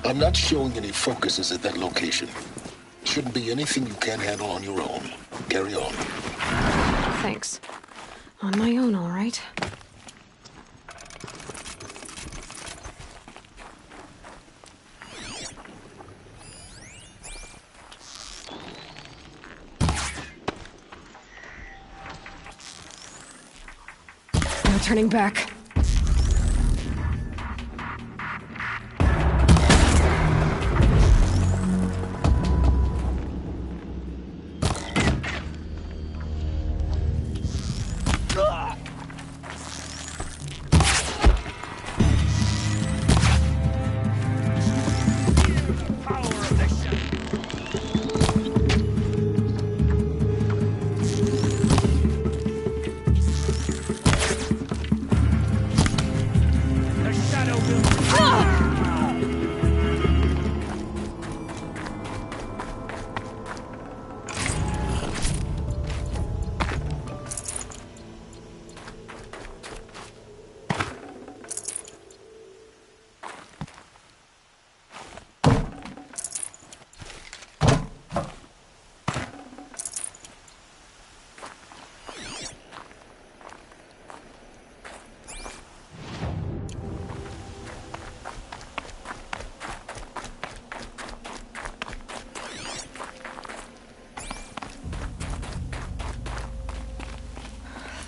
I'm not showing any focuses at that location. Shouldn't be anything you can't handle on your own. Carry on. Thanks. On my own, all right. No turning back.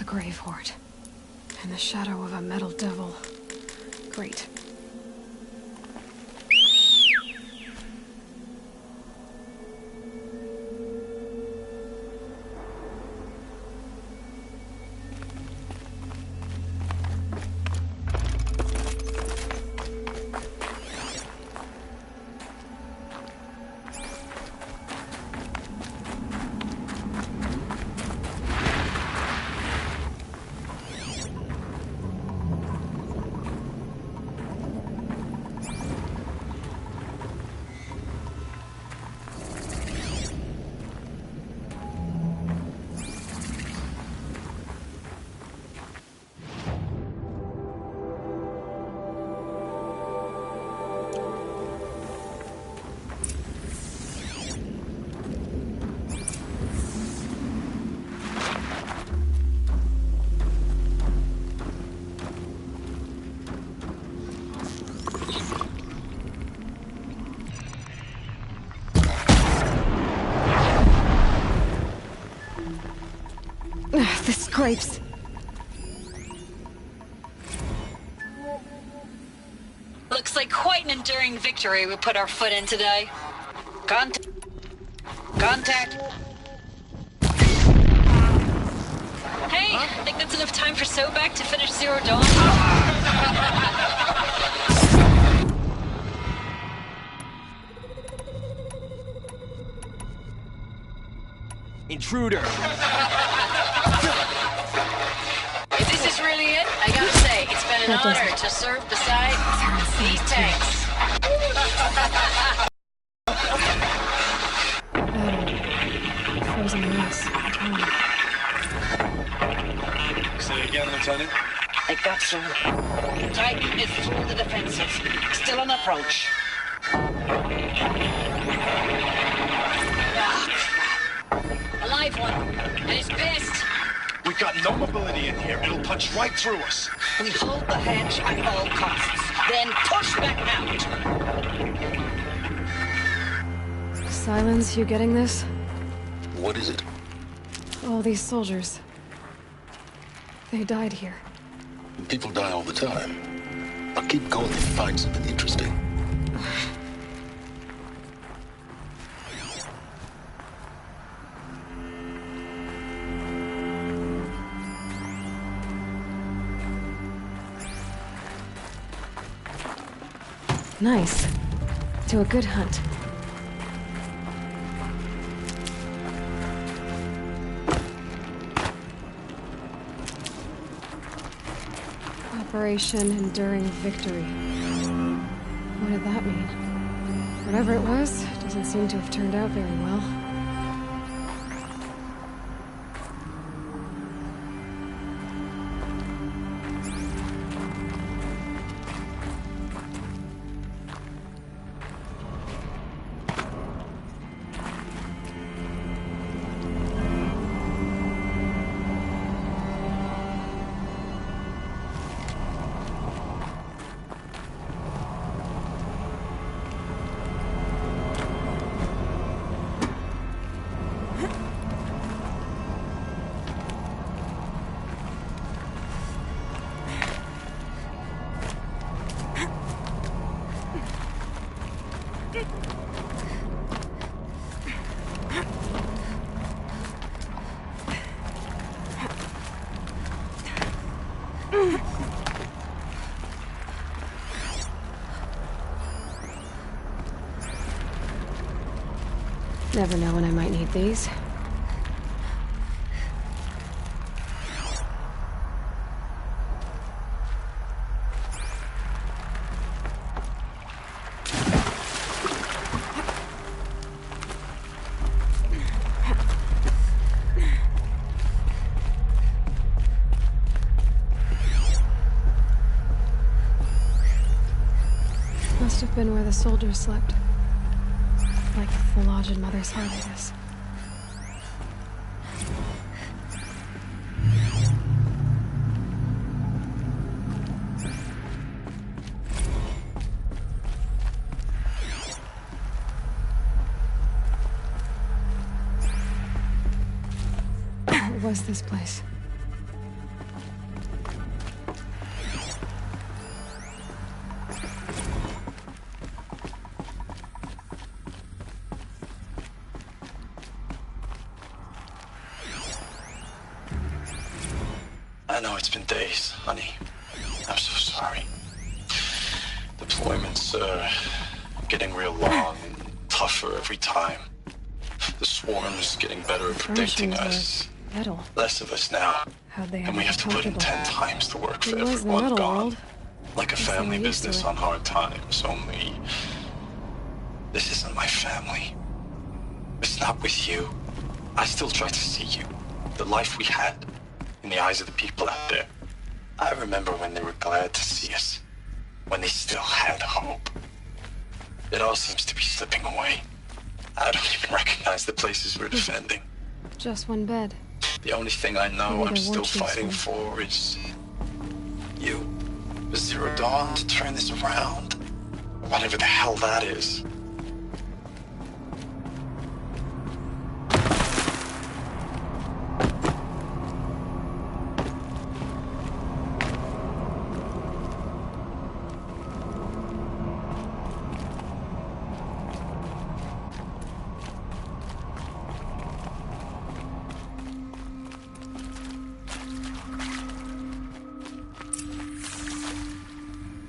Grave Hoard. In the shadow of a metal devil. Great. The scrapes. Looks like quite an enduring victory we put our foot in today. Contact. Hey, I think that's enough time for Sobek to finish Zero Dawn. Intruder! If this is really it, I gotta say, it's been an honor to serve beside these tanks. Frozen mass. Say it again, Lieutenant. I got some. Titan is through the defensive. Still on approach. A live one. And he's pissed. We've got no mobility in here. It'll punch right through us. We hold the hedge at all costs. Then push back out. Silence, you getting this? What is it? All these soldiers. They died here. People die all the time. I'll keep going if you find something interesting. Nice. Do a good hunt. Operation Enduring Victory. What did that mean? Whatever it was, it doesn't seem to have turned out very well. Never know when I might need these. Must have been where the soldiers slept. Like the lodge in Mother's heart, I guess. What was this place? I know it's been days, honey. I'm so sorry. Deployments are getting real long and tougher every time. The swarm's getting better at predicting us. Metal. Less of us now. How'd they And we have to put in 10 comfortable? times the work for It was the everyone metal gone. world. Like a Guess they family were used to business it. on hard times, only... This isn't my family. It's not with you. I still try to see you. The life we had. In the eyes of the people out there. I remember when they were glad to see us. When they still had hope. It all seems to be slipping away. I don't even recognize the places we're defending. Just one bed. The only thing I know Maybe I'm there still were chiefs fighting then. for is... you. Zero Dawn to turn this around. Whatever the hell that is.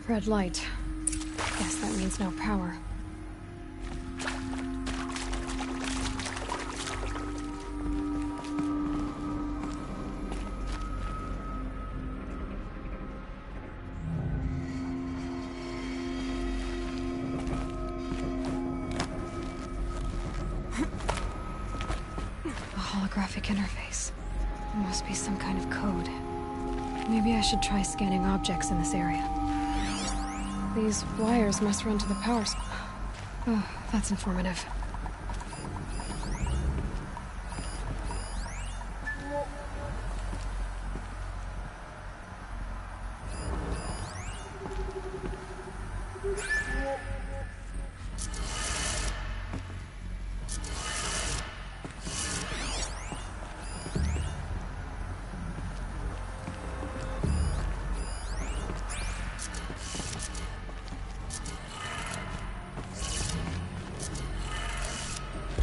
Red light. Guess that means no power. A holographic interface. There must be some kind of code. Maybe I should try scanning objects in this area. These wires must run to the power supply. Oh, that's informative.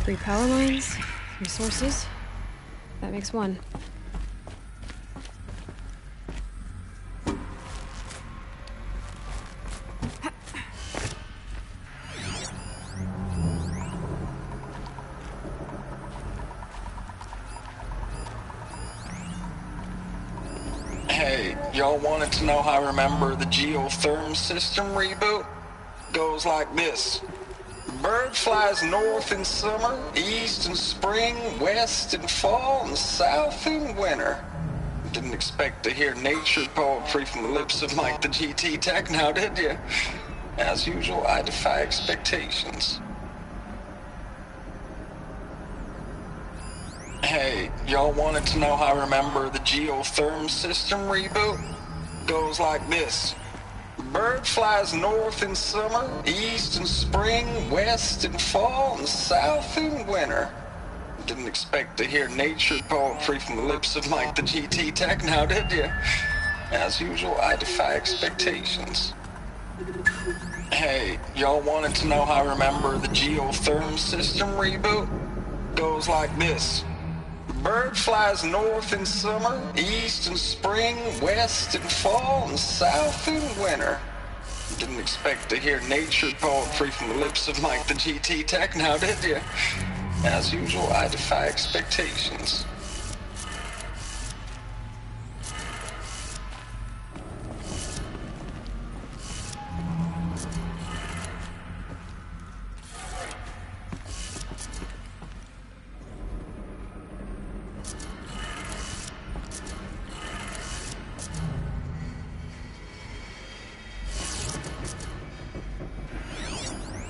Three power lines, three sources. That makes one. Hey, y'all wanted to know how I remember the geotherm system reboot? Goes like this. Bird flies north in summer, east in spring, west in fall, and south in winter. Didn't expect to hear nature poetry from the lips of Mike the GT Tech now, did you? As usual, I defy expectations. Hey, y'all wanted to know how I remember the geotherm system reboot? Goes like this. Bird flies north in summer, east in spring, west in fall, and south in winter. Didn't expect to hear nature poetry from the lips of Mike the GT Tech now, did you? As usual, I defy expectations. Hey, y'all wanted to know how I remember the geotherm system reboot? Goes like this. Bird flies north in summer, east in spring, west in fall, and south in winter. Didn't expect to hear nature poetry from the lips of Mike the GT Tech now, did you? As usual, I defy expectations.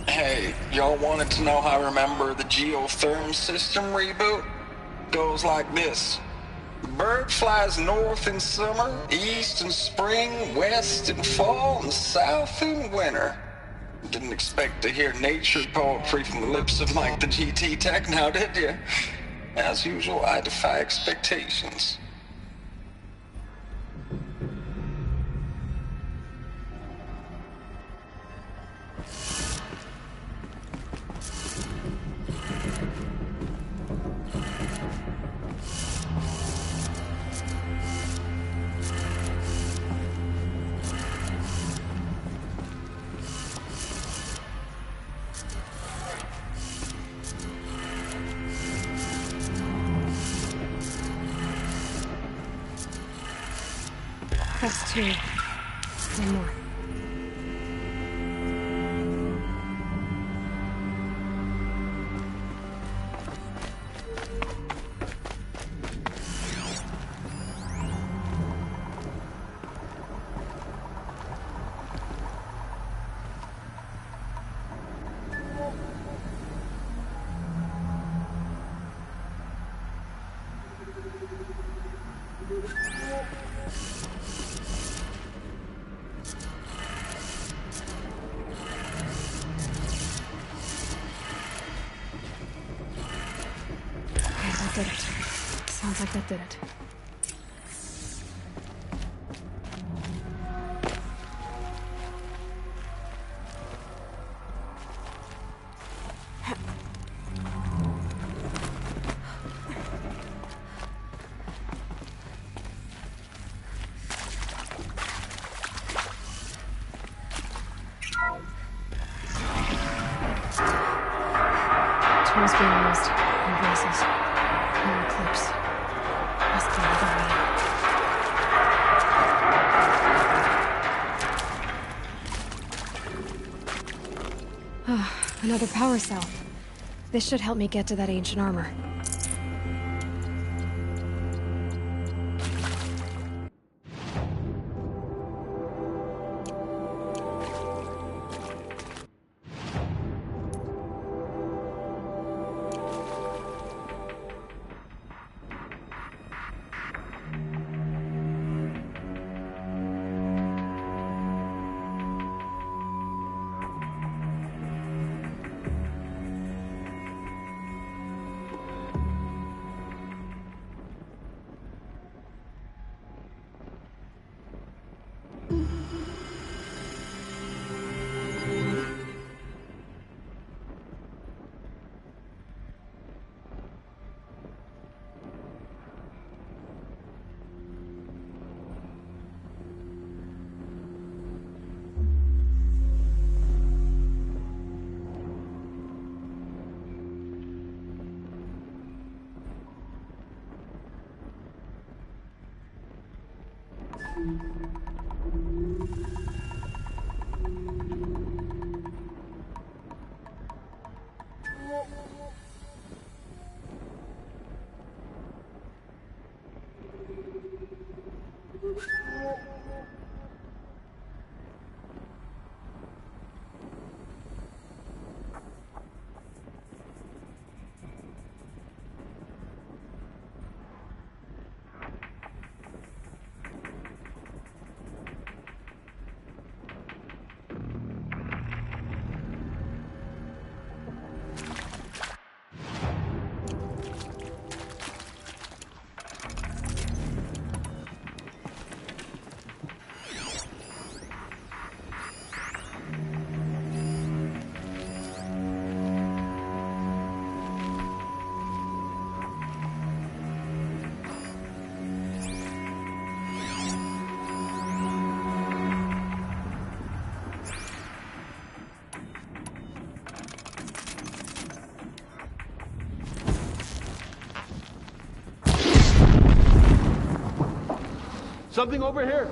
Hey, y'all wanted to know how I remember the geotherm system reboot? Goes like this. Bird flies north in summer, east in spring, west in fall, and south in winter. Didn't expect to hear nature poetry from the lips of Mike the GT Tech now, did you? As usual, I defy expectations. That's two. One more. That did it. Sounds like that did it. Tools being used in places. No eclipse. Must be another way. Another power cell. This should help me get to that ancient armor. Something over here.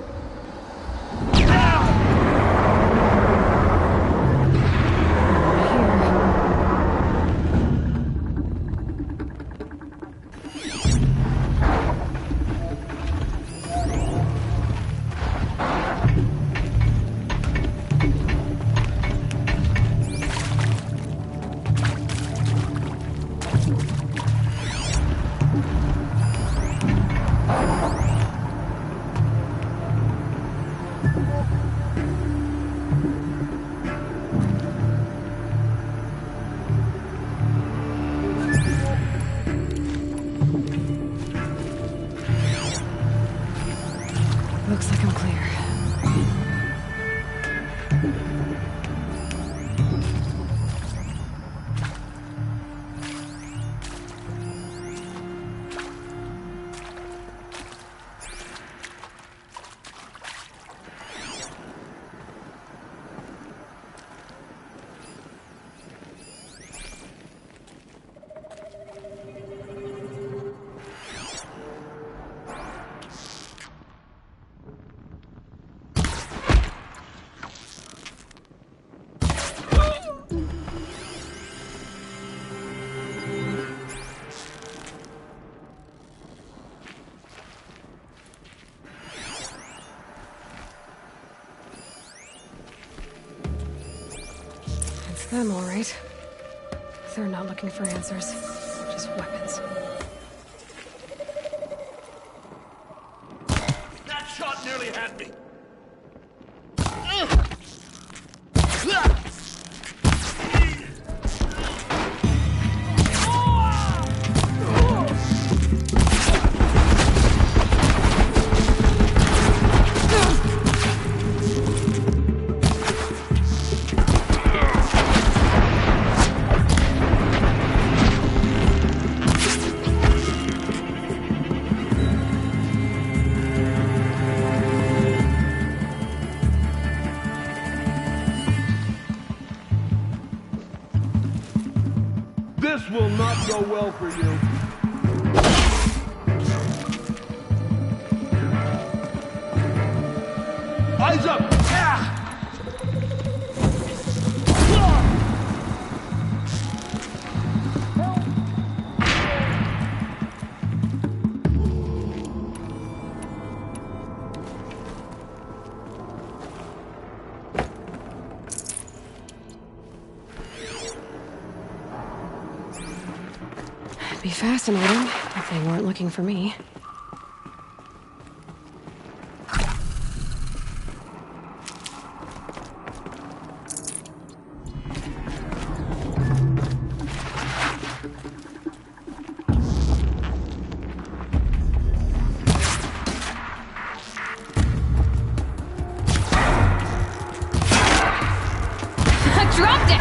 Looks like I'm clear. Them, all right. They're not looking for answers, just weapons. That shot nearly had me. This will not go well for you. Eyes up! Ah! It'd be fascinating if they weren't looking for me. I dropped it!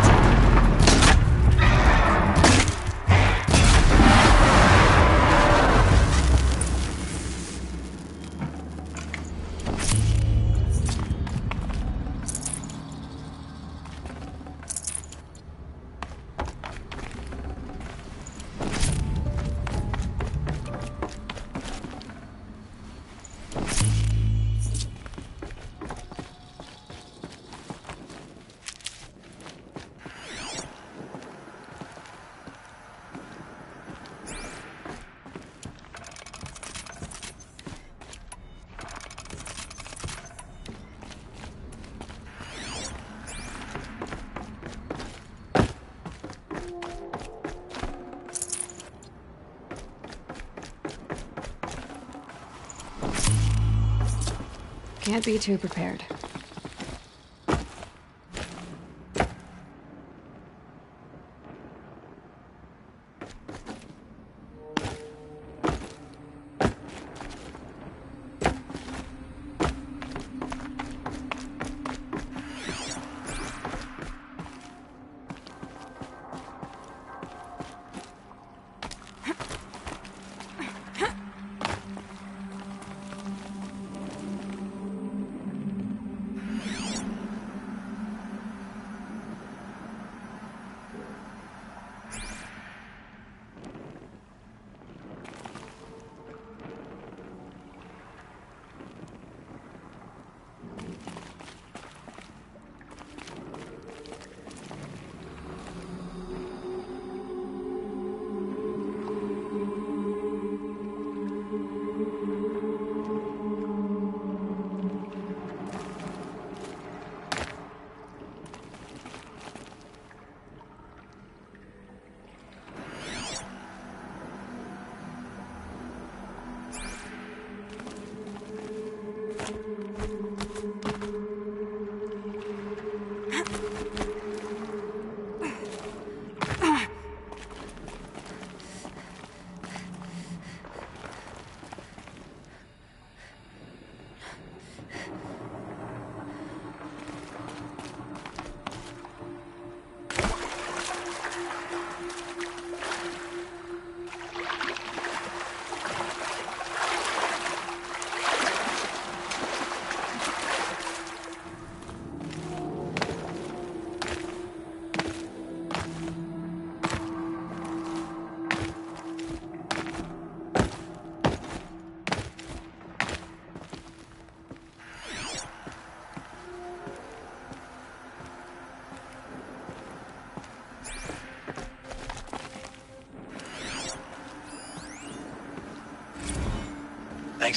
Can't be too prepared.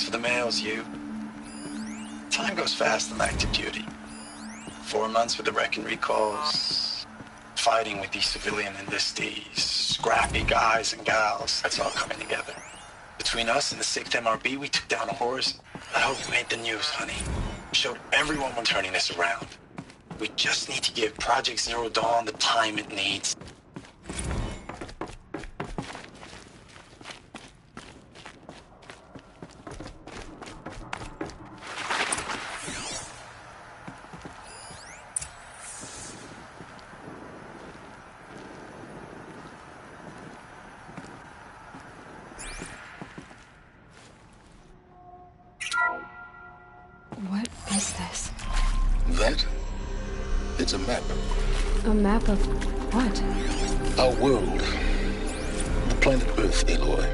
Thanks for the mails, you. Time goes fast on active duty. 4 months with the wrecking recalls, fighting with these civilian enlistees, scrappy guys and gals. That's all coming together. Between us and the 6th MRB, we took down a horse. I hope you made the news, honey. Showed everyone we're turning this around. We just need to give Project Zero Dawn the time it needs. What is this? That? It's a map. A map of what? Our world. The planet Earth, Aloy.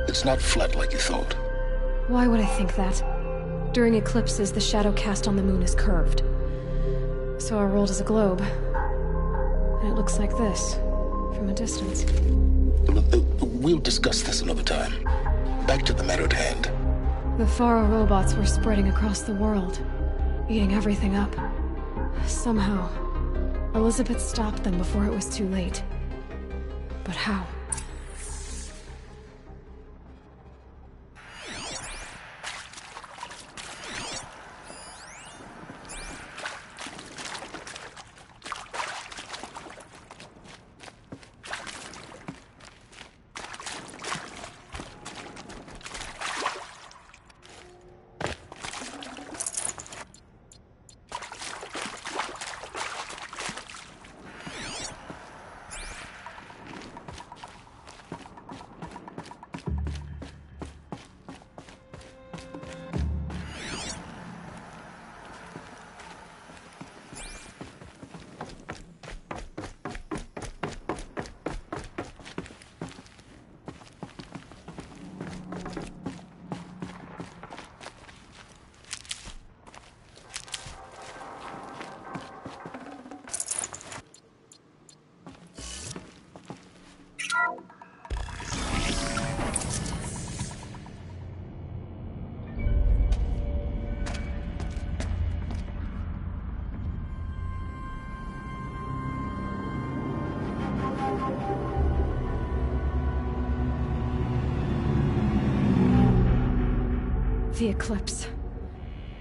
It's not flat like you thought. Why would I think that? During eclipses, the shadow cast on the moon is curved. So our world is a globe. And it looks like this, from a distance. We'll discuss this another time. Back to the matter at hand. The Faro robots were spreading across the world, eating everything up. Somehow, Elizabeth stopped them before it was too late. But how? The Eclipse.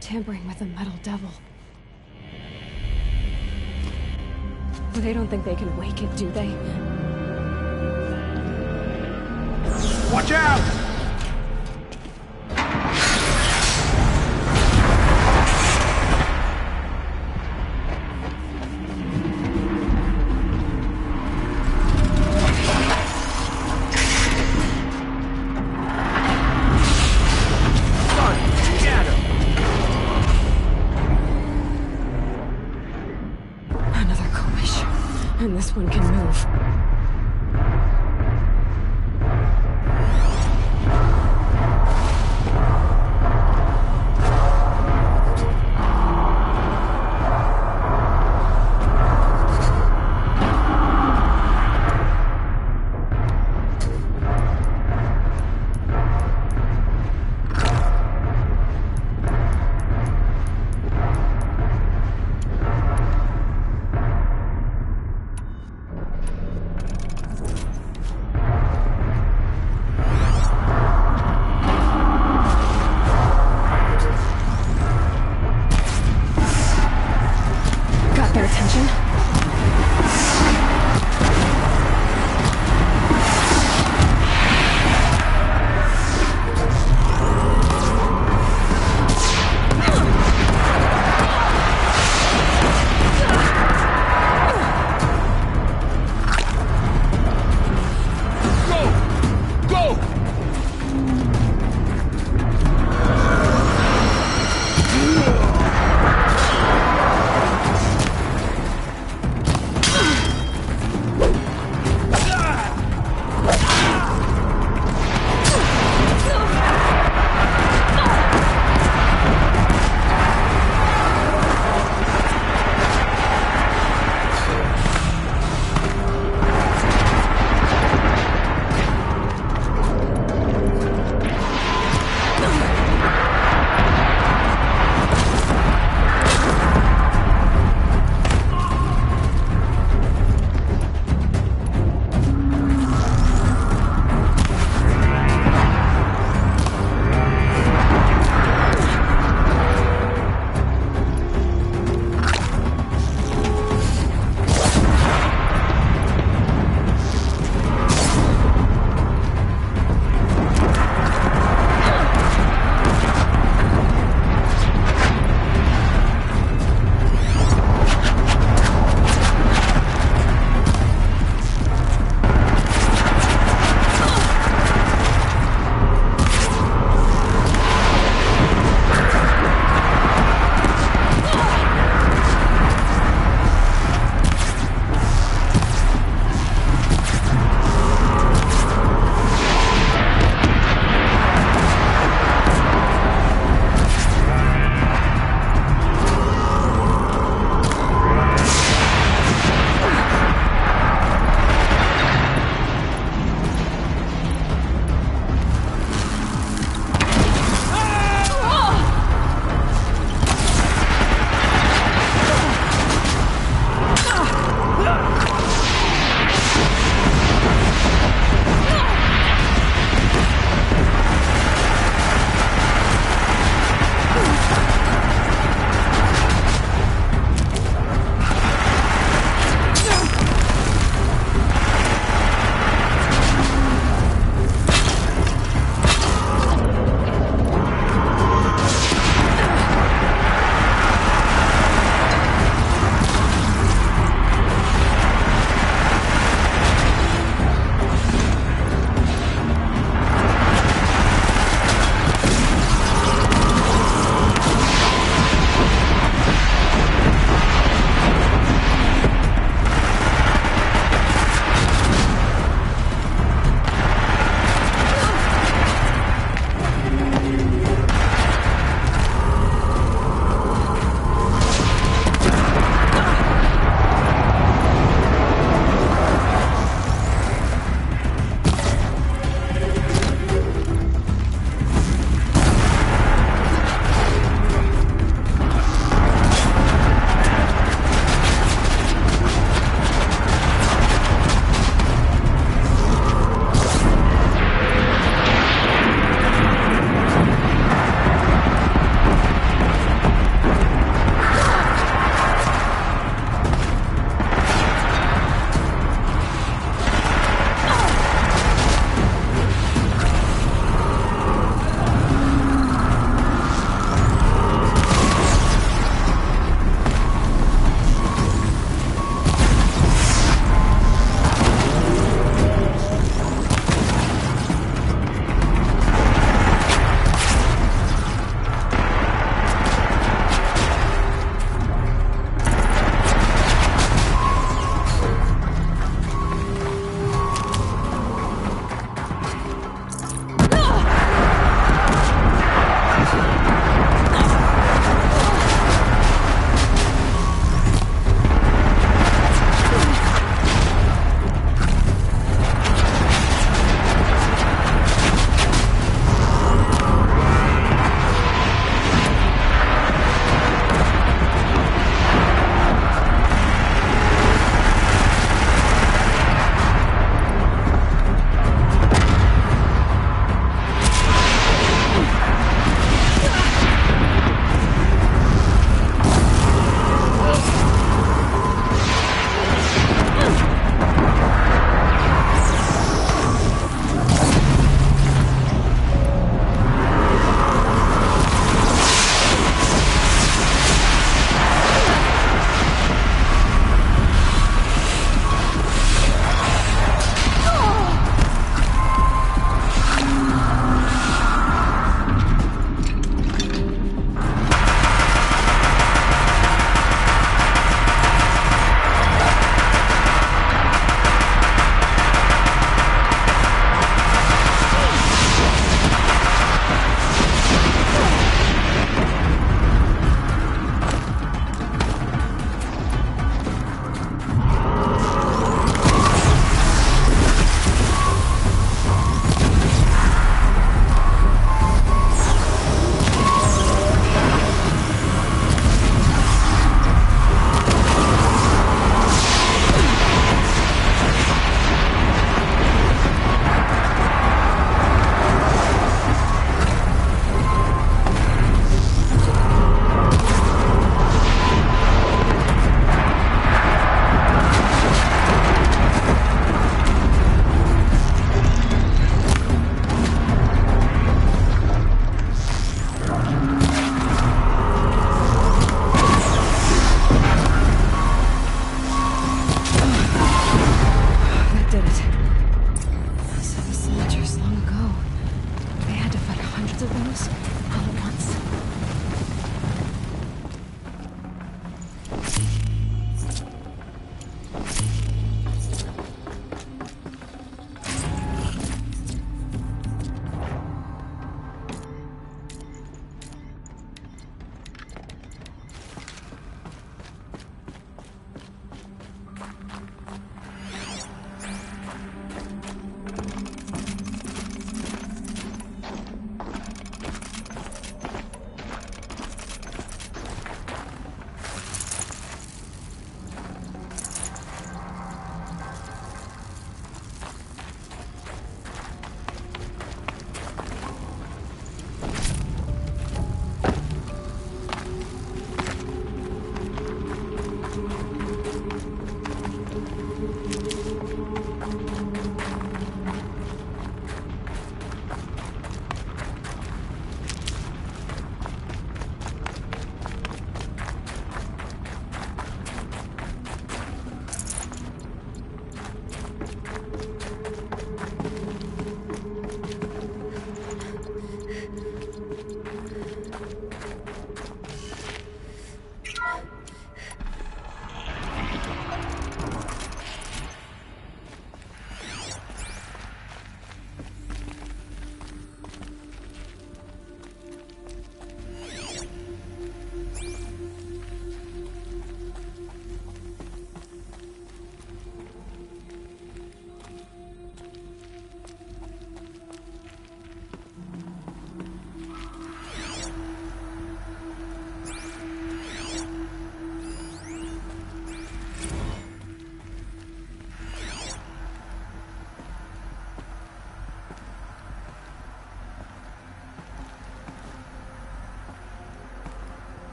Tampering with the Metal Devil. But they don't think they can wake it, do they? Watch out! Another Koish. And this one can move.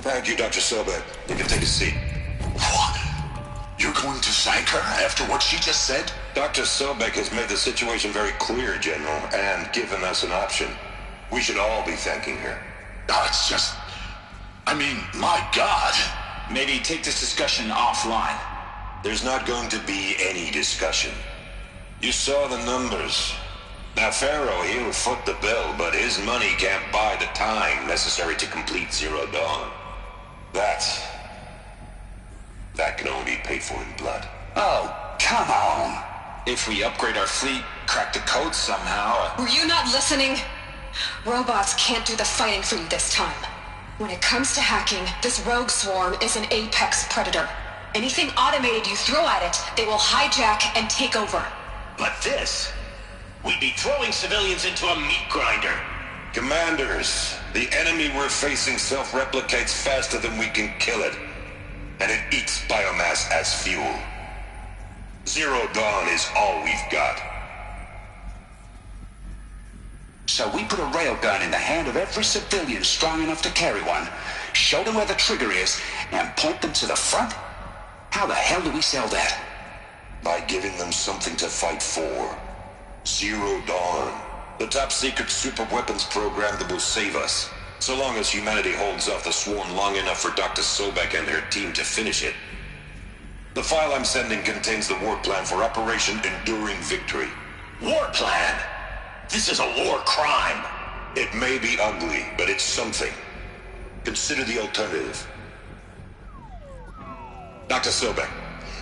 Thank you, Dr. Sobek. You can take a seat. What? You're going to thank her after what she just said? Dr. Sobek has made the situation very clear, General, and given us an option. We should all be thanking her. Oh, it's just... I mean, my God. Maybe take this discussion offline. There's not going to be any discussion. You saw the numbers. Now, Pharaoh, he'll foot the bill, but his money can't buy the time necessary to complete Zero Dawn. That can only be paid for in blood. Oh, come on. If we upgrade our fleet, crack the code somehow... Were you not listening? Robots can't do the fighting for you this time. When it comes to hacking, this rogue swarm is an apex predator. Anything automated you throw at it, they will hijack and take over. But this... we'd be throwing civilians into a meat grinder. Commanders, the enemy we're facing self-replicates faster than we can kill it. And it eats biomass as fuel. Zero Dawn is all we've got. So we put a railgun in the hand of every civilian strong enough to carry one, show them where the trigger is, and point them to the front? How the hell do we sell that? By giving them something to fight for. Zero Dawn. The top-secret super weapons program that will save us. So long as humanity holds off the swarm long enough for Dr. Sobek and her team to finish it. The file I'm sending contains the war plan for Operation Enduring Victory. War plan? This is a war crime. It may be ugly, but it's something. Consider the alternative. Dr. Sobek,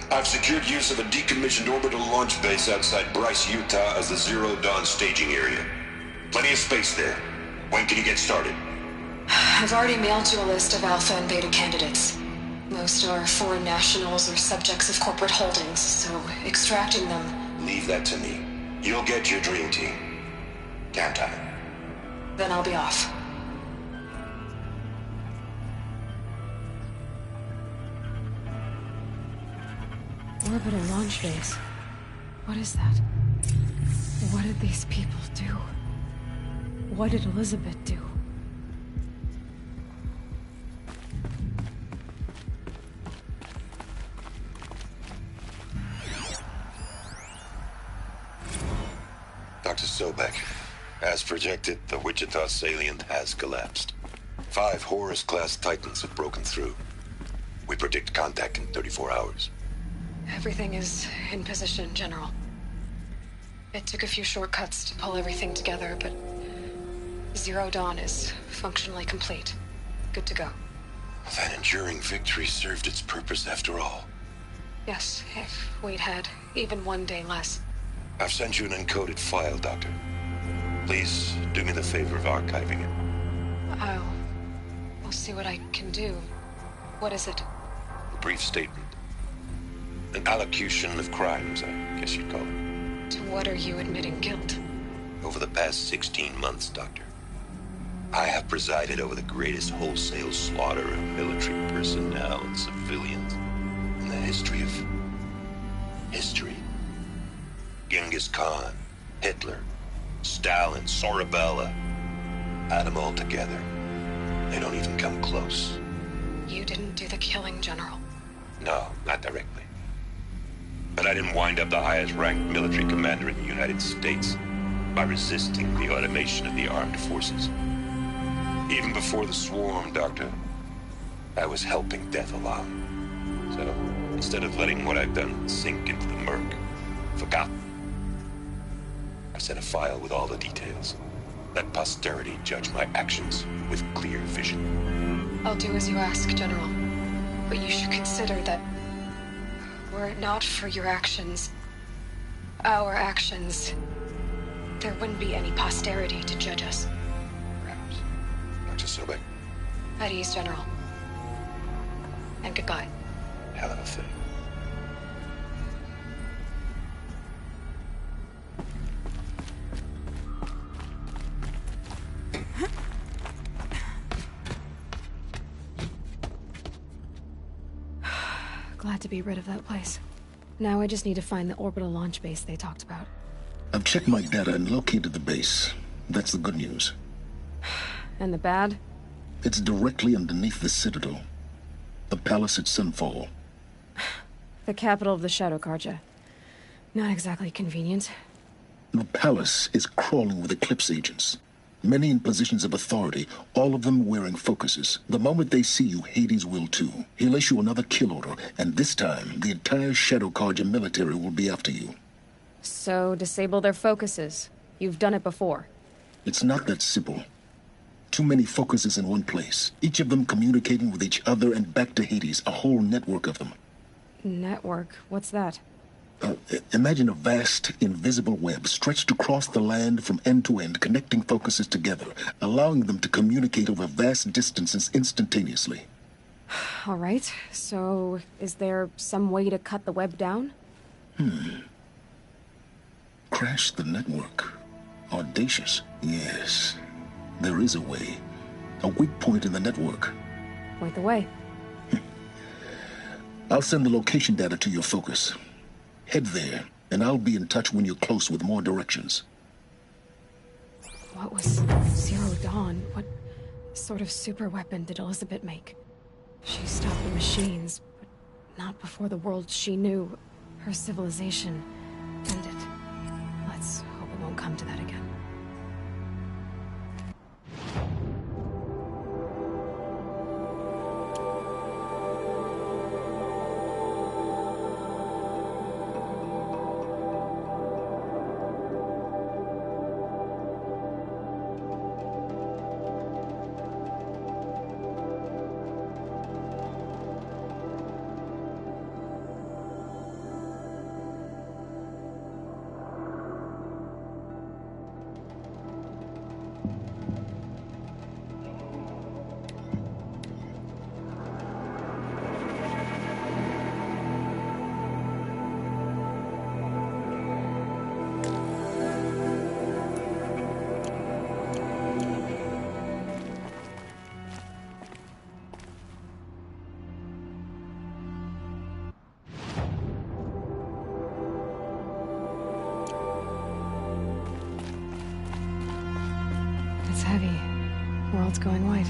I've secured use of a decommissioned orbital launch base outside Bryce, Utah as the Zero Dawn staging area. Plenty of space there. When can you get started? I've already mailed you a list of Alpha and Beta candidates. Most are foreign nationals or subjects of corporate holdings, so extracting them... Leave that to me. You'll get your dream team. Count on it. Then I'll be off. Orbital launch base. What is that? What did these people do? What did Elizabeth do? Dr. Sobek, as projected, the Wichita salient has collapsed. 5 Horus-class Titans have broken through. We predict contact in 34 hours. Everything is in position, General. It took a few shortcuts to pull everything together, but Zero Dawn is functionally complete. Good to go. That enduring victory served its purpose after all. Yes, if we'd had even one day less. I've sent you an encoded file, Doctor. Please do me the favor of archiving it. I'll see what I can do. What is it? A brief statement. An allocution of crimes, I guess you'd call it. To what are you admitting guilt? Over the past 16 months, Doctor, I have presided over the greatest wholesale slaughter of military personnel and civilians in the history of... history. Genghis Khan, Hitler, Stalin, Sorabella. Add them all together. They don't even come close. You didn't do the killing, General. No, not directly. But I didn't wind up the highest-ranked military commander in the United States by resisting the automation of the armed forces. Even before the swarm, Doctor, I was helping death along. So, instead of letting what I've done sink into the murk, forgotten, I sent a file with all the details. Let posterity judge my actions with clear vision. I'll do as you ask, General. But you should consider that were it not for your actions, our actions, there wouldn't be any posterity to judge us. Perhaps. Dr. Sobek. At ease, General. And goodbye. Hell of a thing. Glad to be rid of that place. Now I just need to find the orbital launch base they talked about. I've checked my data and located the base. That's the good news. And the bad? It's directly underneath the Citadel. The palace at Sunfall. The capital of the Shadow Carja. Not exactly convenient. The palace is crawling with Eclipse agents. Many in positions of authority, all of them wearing focuses. The moment they see you, Hades will too. He'll issue another kill order, and this time, the entire Shadow Carja military will be after you. So, disable their focuses. You've done it before. It's not that simple. Too many focuses in one place, each of them communicating with each other and back to Hades, a whole network of them. Network? What's that? Imagine a vast, invisible web stretched across the land from end to end, connecting focuses together, allowing them to communicate over vast distances instantaneously. All right, so is there some way to cut the web down? Crash the network. Audacious. Yes, there is a way. A weak point in the network. Point the way. I'll send the location data to your focus. Head there, and I'll be in touch when you're close with more directions. What was Zero Dawn? What sort of super weapon did Elizabeth make? She stopped the machines, but not before the world she knew, her civilization, ended. Let's hope it won't come to that again. It's heavy. World's going white.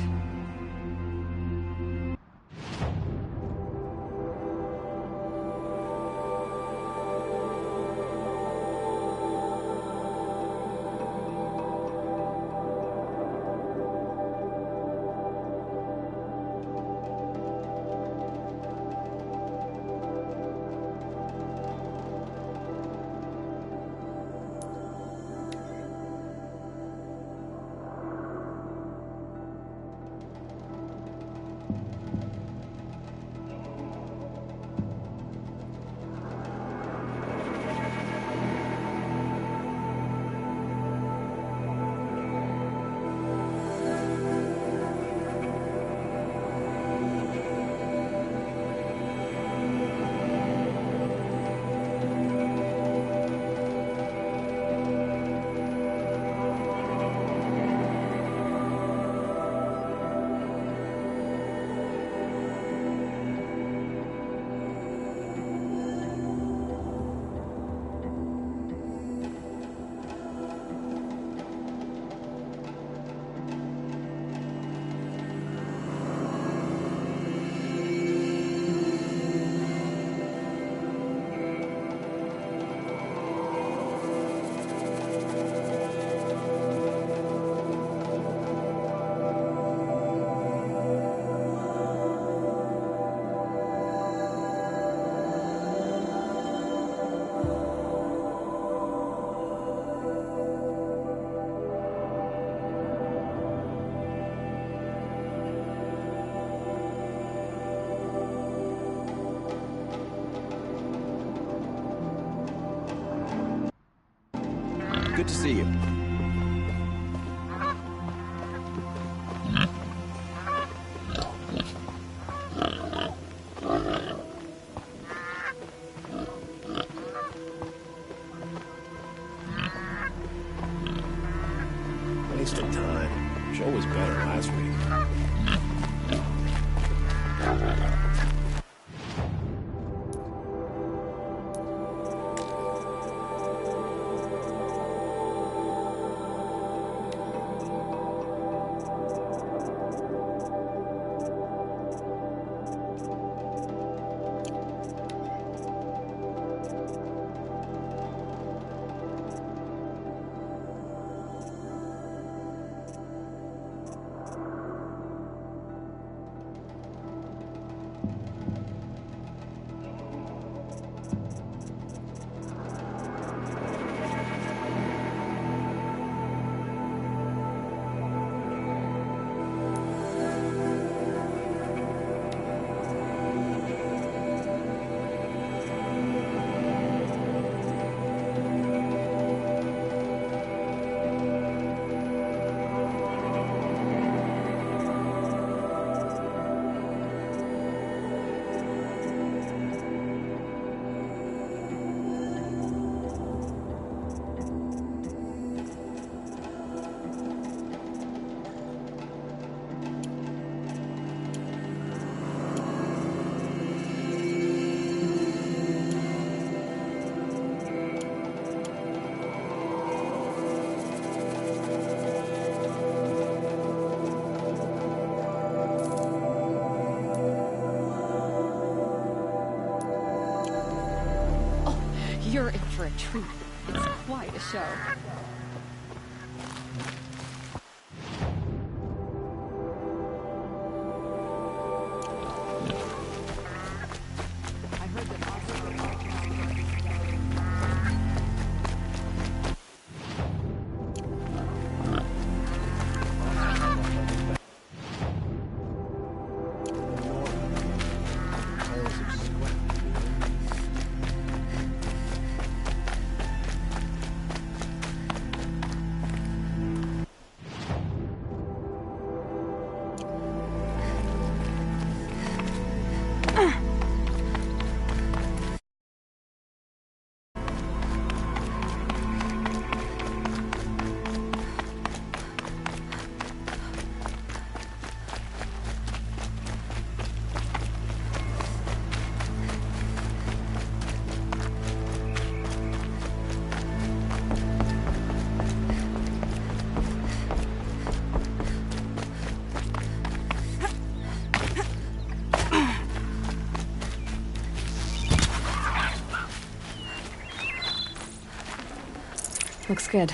Good to see you. Wasting time. Show was better last week. You're in for a treat. It's quite a show. Looks good.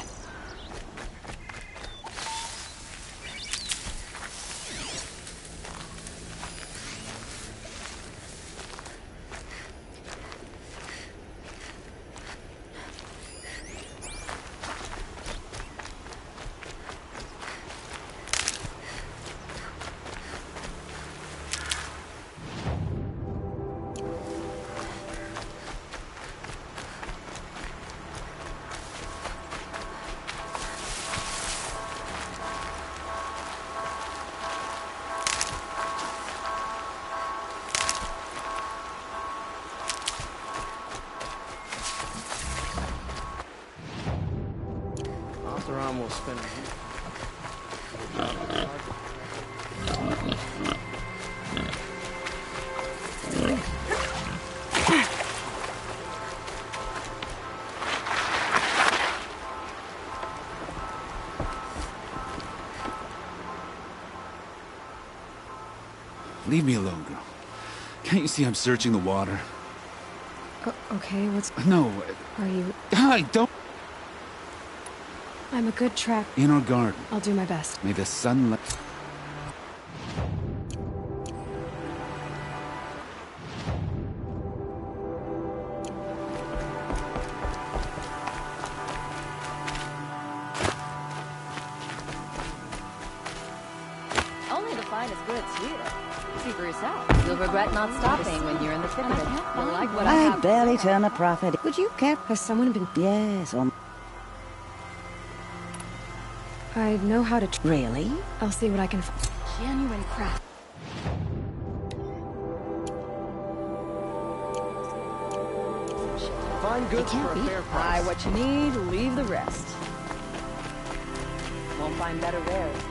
They're almost spinning. Leave me alone, girl. Can't you see I'm searching the water? Okay, what's... No. Are you... I don't... I'm a good track... In our garden. I'll do my best. May the sunlight... Only the finest goods here. See for yourself. You'll regret not stopping when you're in the thick of it. You'll like what I have. I barely turn a profit. Would you care? Has someone been... Yes, I know how to... Really? I'll see what I can find. Genuine craft. Find goods for a fair price. Buy what you need, leave the rest. Won't find better wares.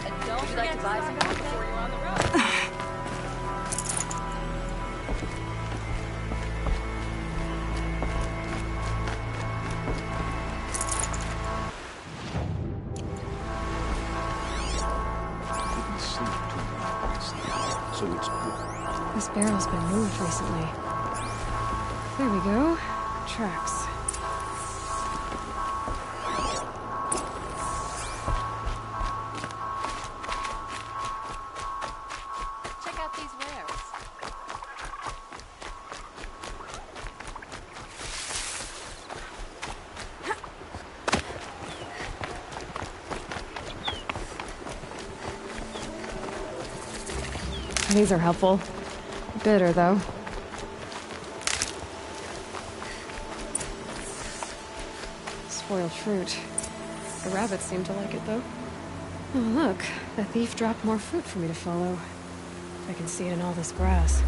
And don't forget to buy some food before you're on the road. This barrel's been moved recently. There we go. Tracks. Check out these wares. These are helpful. Bitter, though. Spoiled fruit. The rabbits seem to like it, though. Oh, look. The thief dropped more fruit for me to follow. I can see it in all this grass.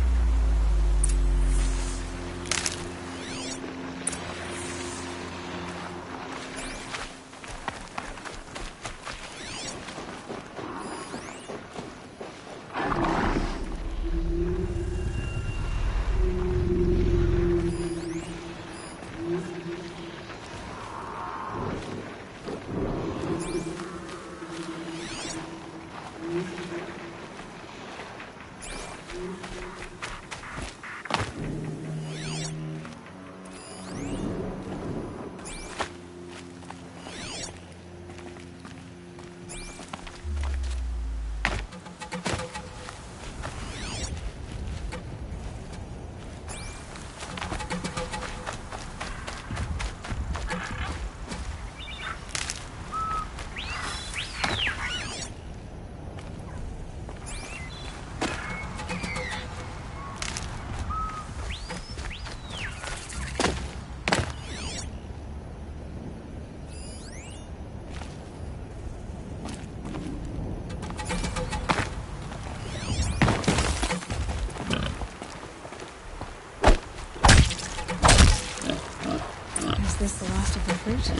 this the last of the fruit?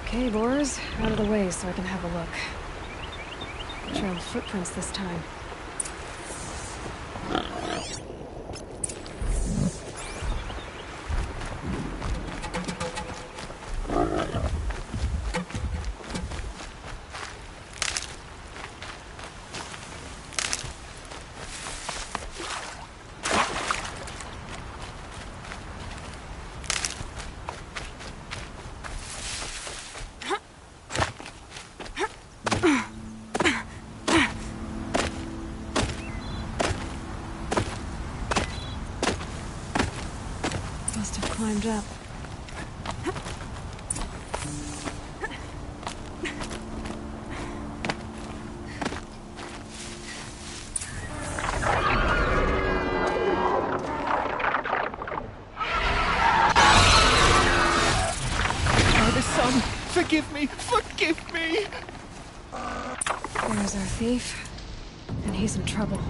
Okay, boars, out of the way so I can have a look. Trail of footprints this time. Must have climbed up. Father, son, forgive me! Forgive me! There's our thief, and he's in trouble.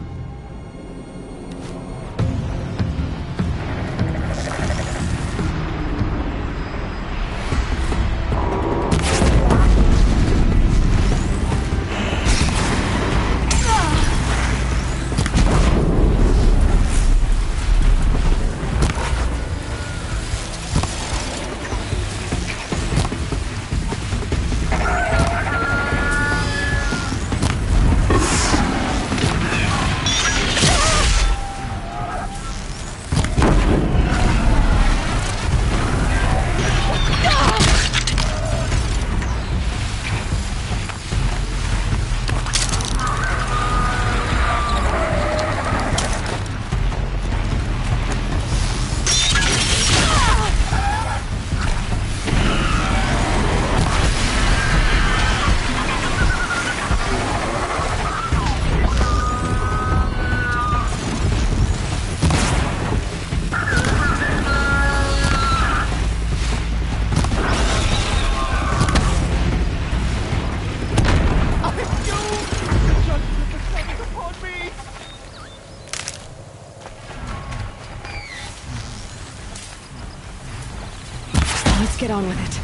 Let's get on with it.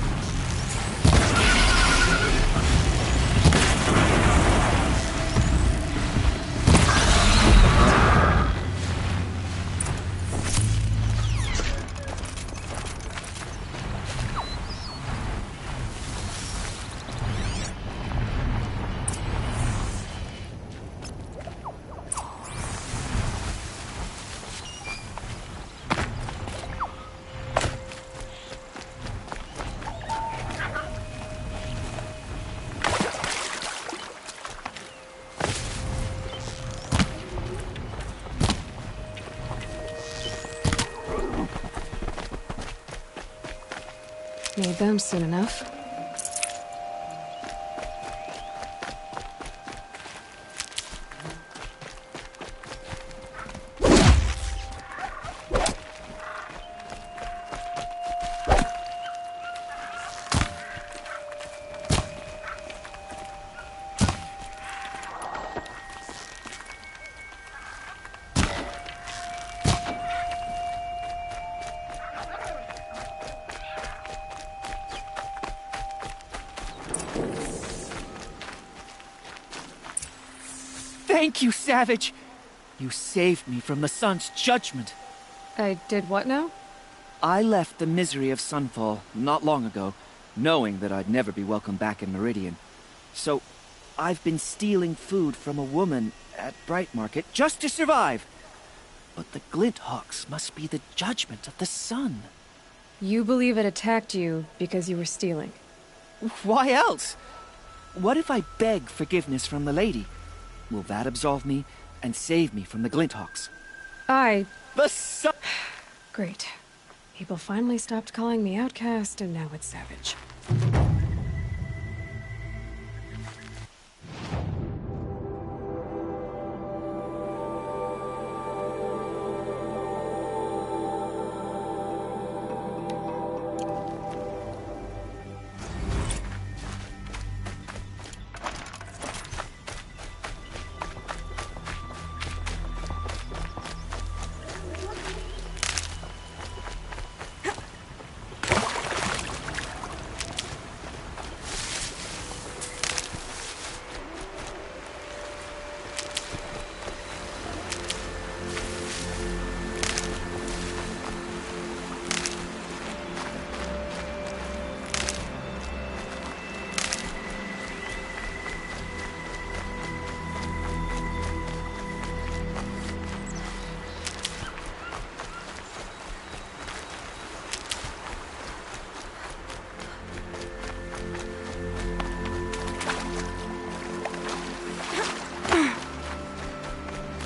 Need them soon enough. Thank you, Savage! You saved me from the sun's judgment. I did what now? I left the misery of Sunfall not long ago, knowing that I'd never be welcome back in Meridian. So, I've been stealing food from a woman at Bright Market just to survive. But the Glinthawks must be the judgment of the sun. You believe it attacked you because you were stealing? Why else? What if I beg forgiveness from the lady? Will that absolve me and save me from the Glinthawks? The sun! Great. People finally stopped calling me outcast, and now it's Savage.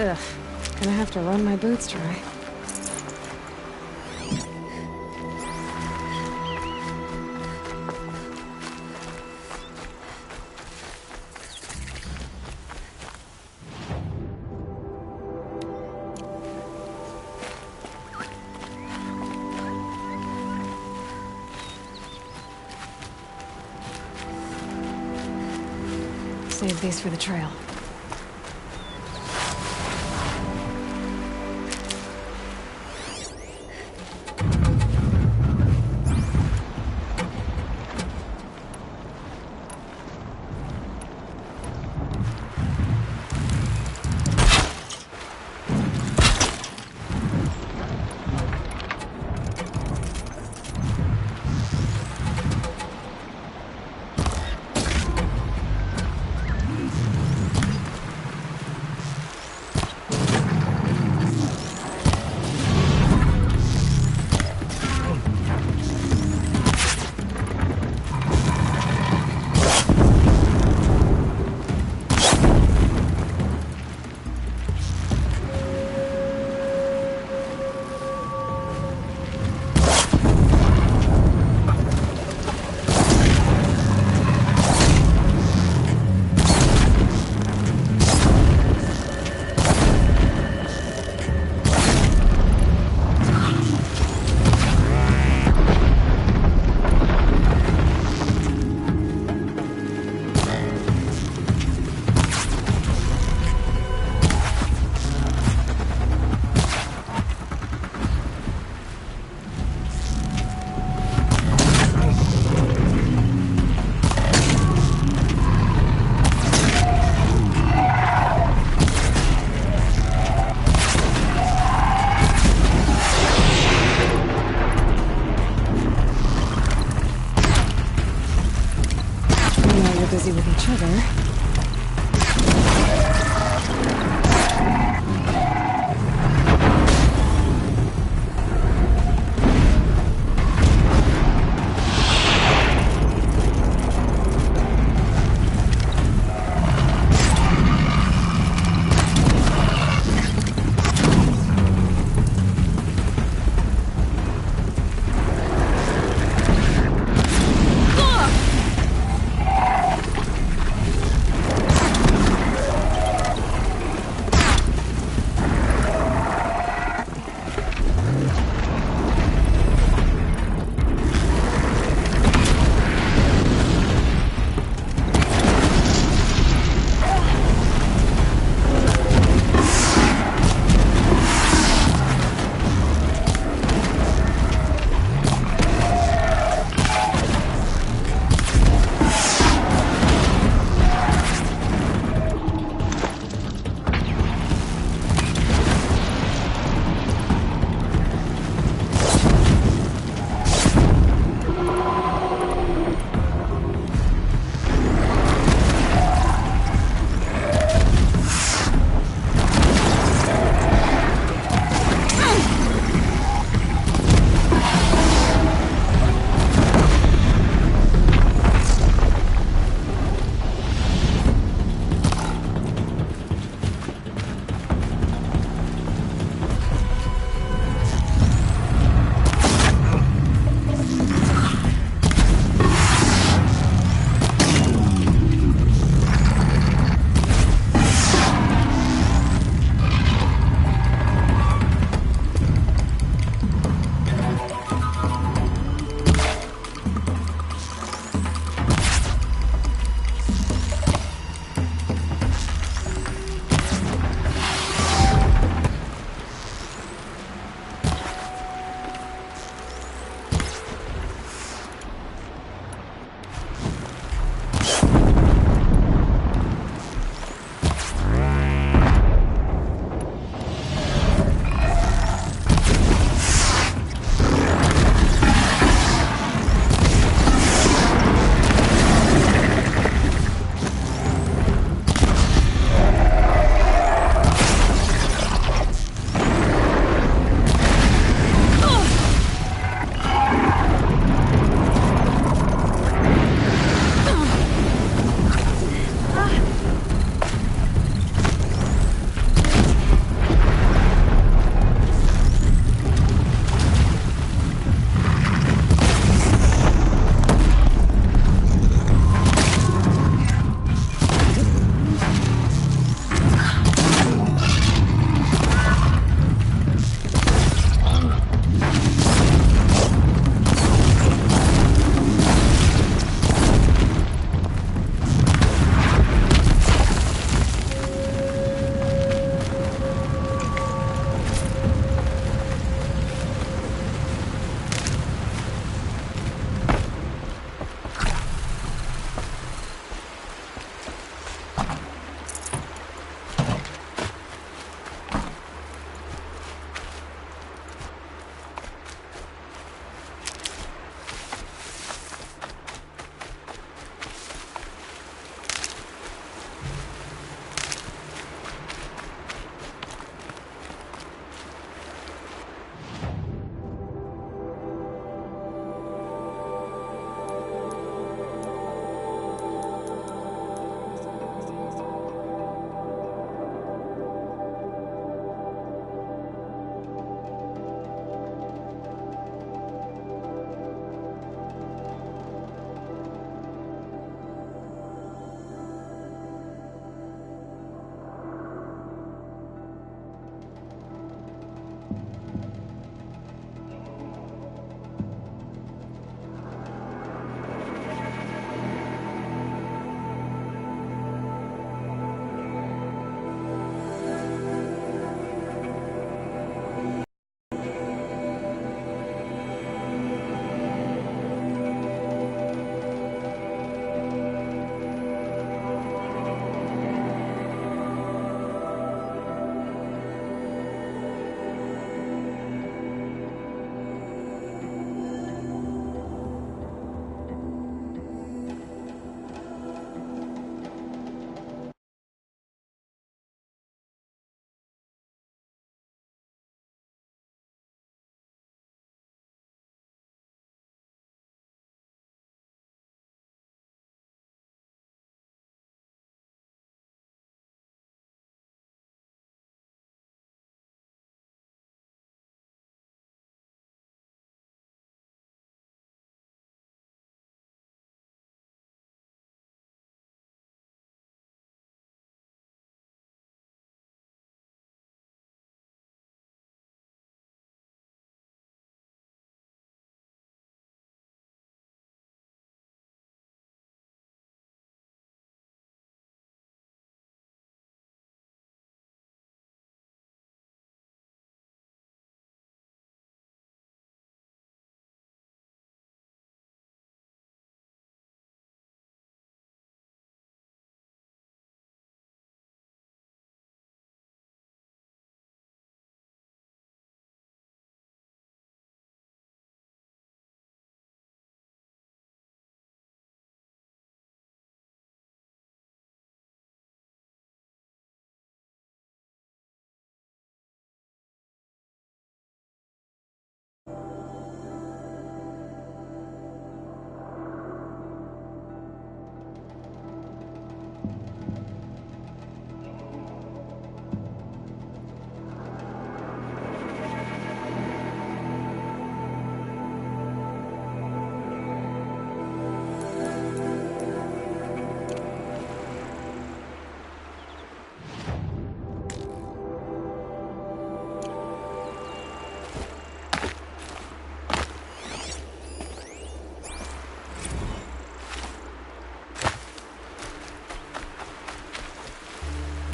Ugh. Gonna have to run my boots dry. Save these for the trail. Busy with each other.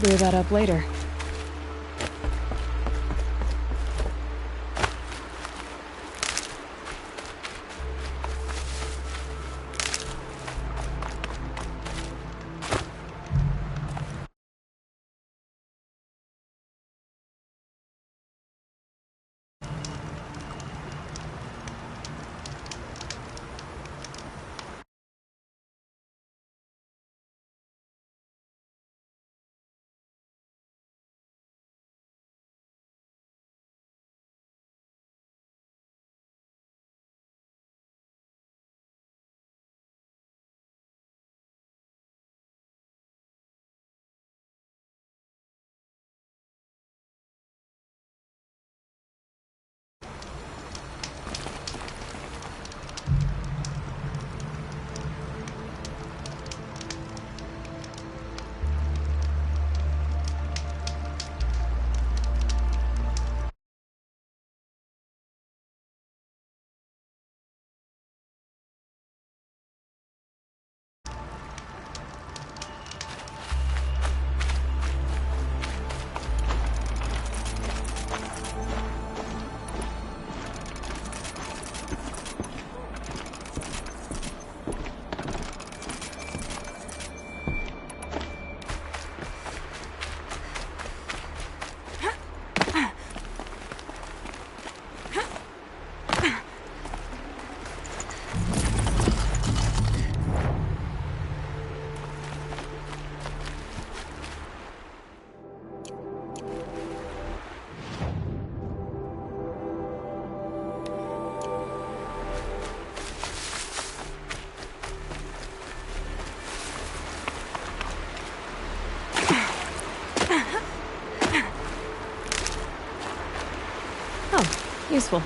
clear that up later. Useful.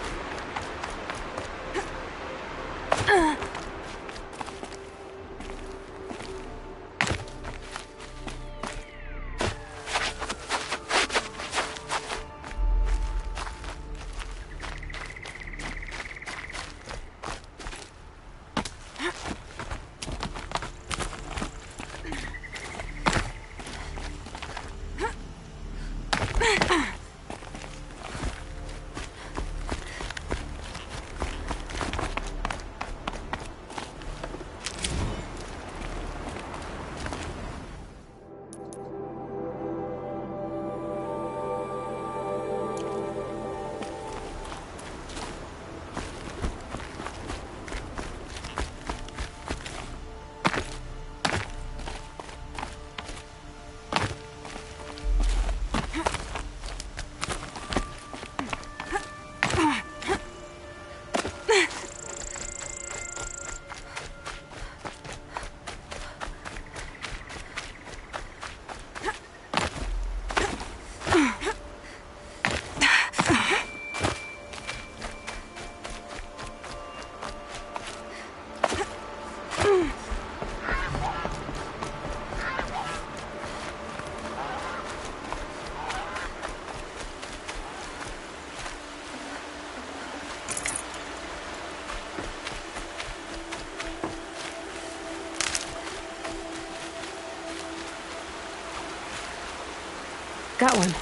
Got one.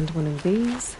land one of these.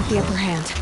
The upper hand.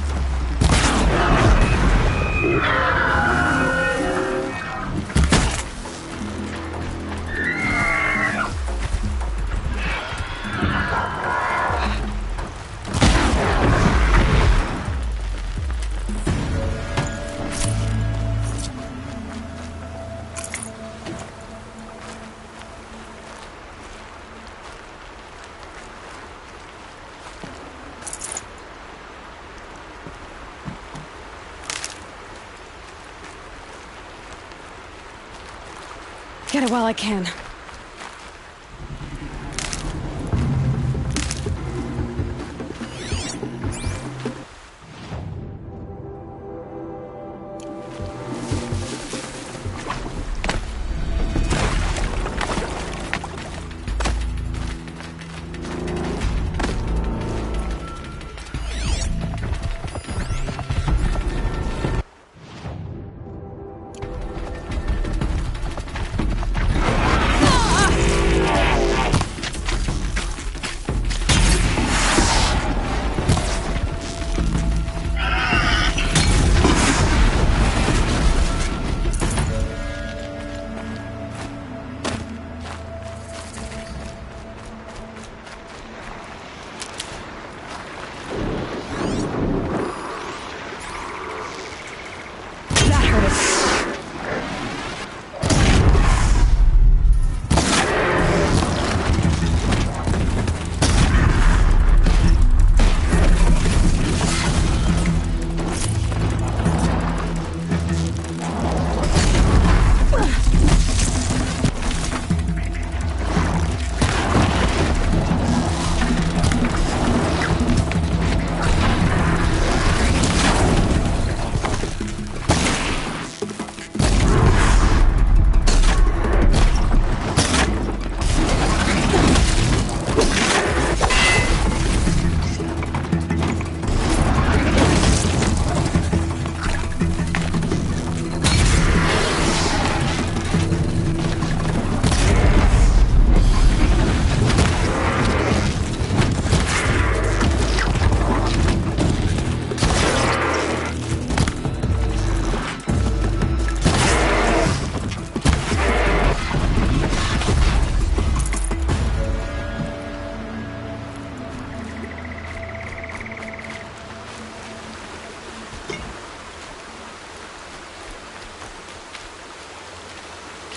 Get it while I can.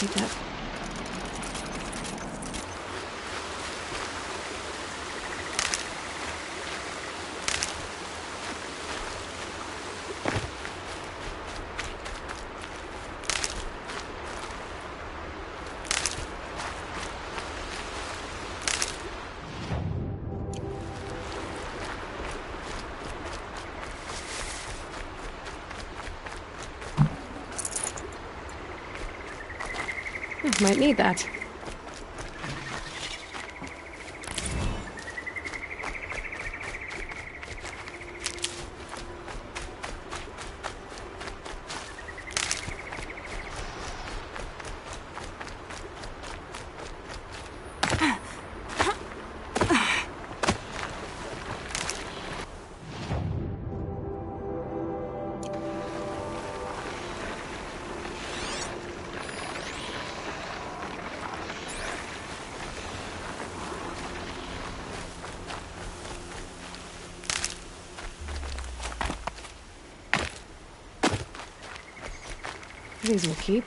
Keep that. Might need that. These will keep.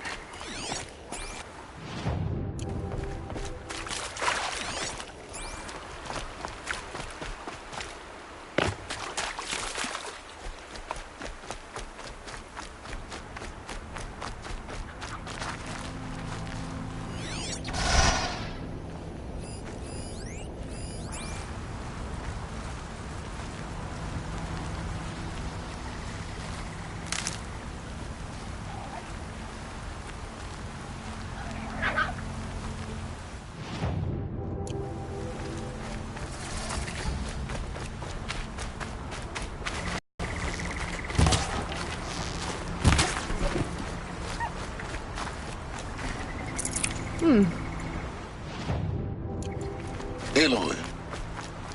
Aloy,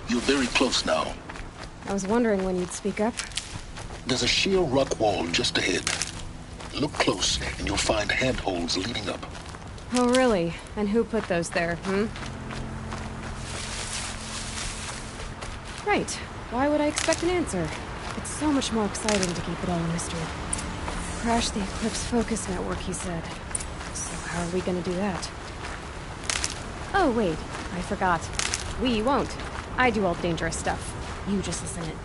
you're very close now. I was wondering when you'd speak up. There's a sheer rock wall just ahead. Look close, and you'll find handholds leading up. Oh, really? And who put those there, Right. Why would I expect an answer? It's so much more exciting to keep it all a mystery. Crash the Eclipse Focus Network, he said. So how are we gonna do that? Oh, wait. I forgot. We won't. I do all the dangerous stuff. You just listen in.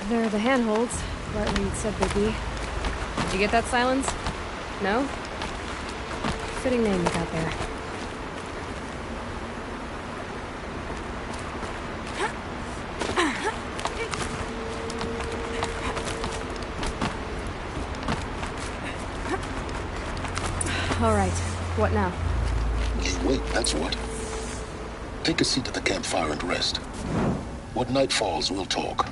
There are the handholds, right where you'd said they'd be. Did you get that, Silence? No? Fitting name you got there. All right, what now? You wait, that's what. Take a seat at the campfire and rest. When night falls, we'll talk.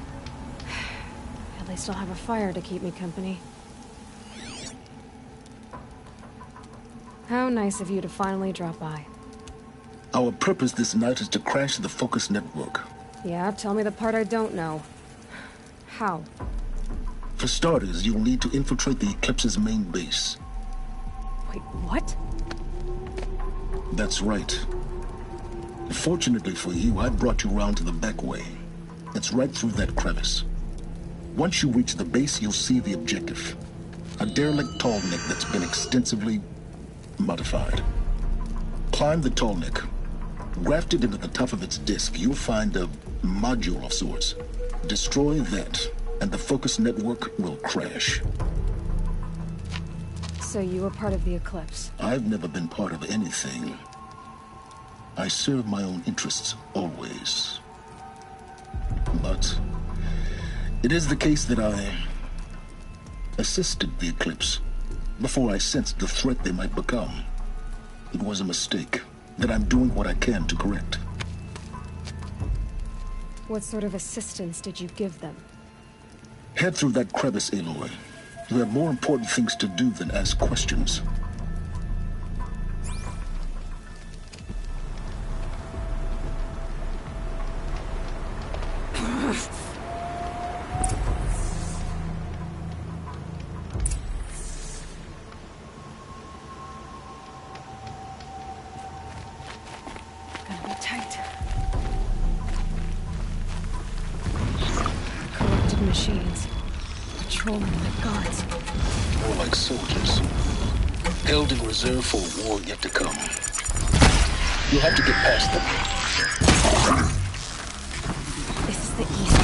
At least I'll have a fire to keep me company. How nice of you to finally drop by. Our purpose this night is to crash the Focus Network. Yeah, tell me the part I don't know. How? For starters, you'll need to infiltrate the Eclipse's main base. Wait, what? That's right. Fortunately for you, I brought you round to the back way. It's right through that crevice. Once you reach the base, you'll see the objective. A derelict tall neck that's been extensively modified. Climb the tall neck. Grafted into the top of its disk, you'll find a module of sorts. Destroy that, and the Focus Network will crash. So you were part of the Eclipse? I've never been part of anything. I serve my own interests, always. But it is the case that I assisted the Eclipse before I sensed the threat they might become. It was a mistake that I'm doing what I can to correct. What sort of assistance did you give them? Head through that crevice, Aloy. You have more important things to do than ask questions. Gotta be tight. Corrupted machines. Patrolling like guards. More like soldiers. Held in reserve for a war yet to come. You'll have to get past them. This is the east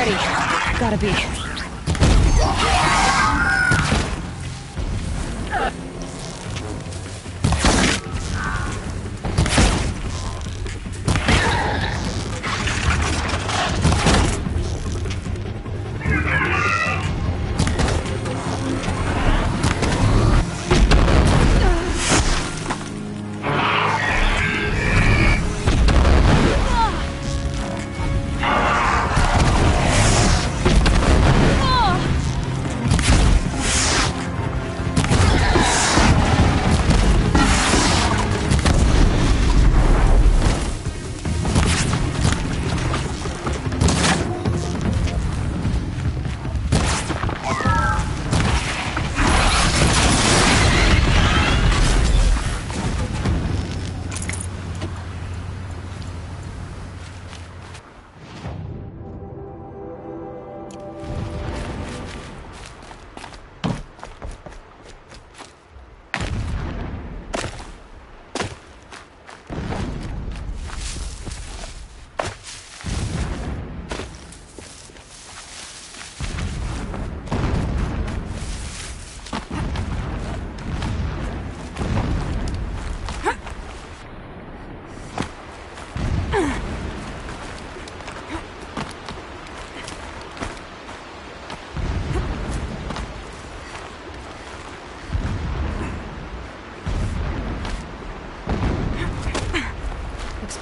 ready. Gotta be.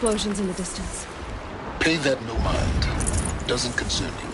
Explosions in the distance. Pay that no mind. Doesn't concern you.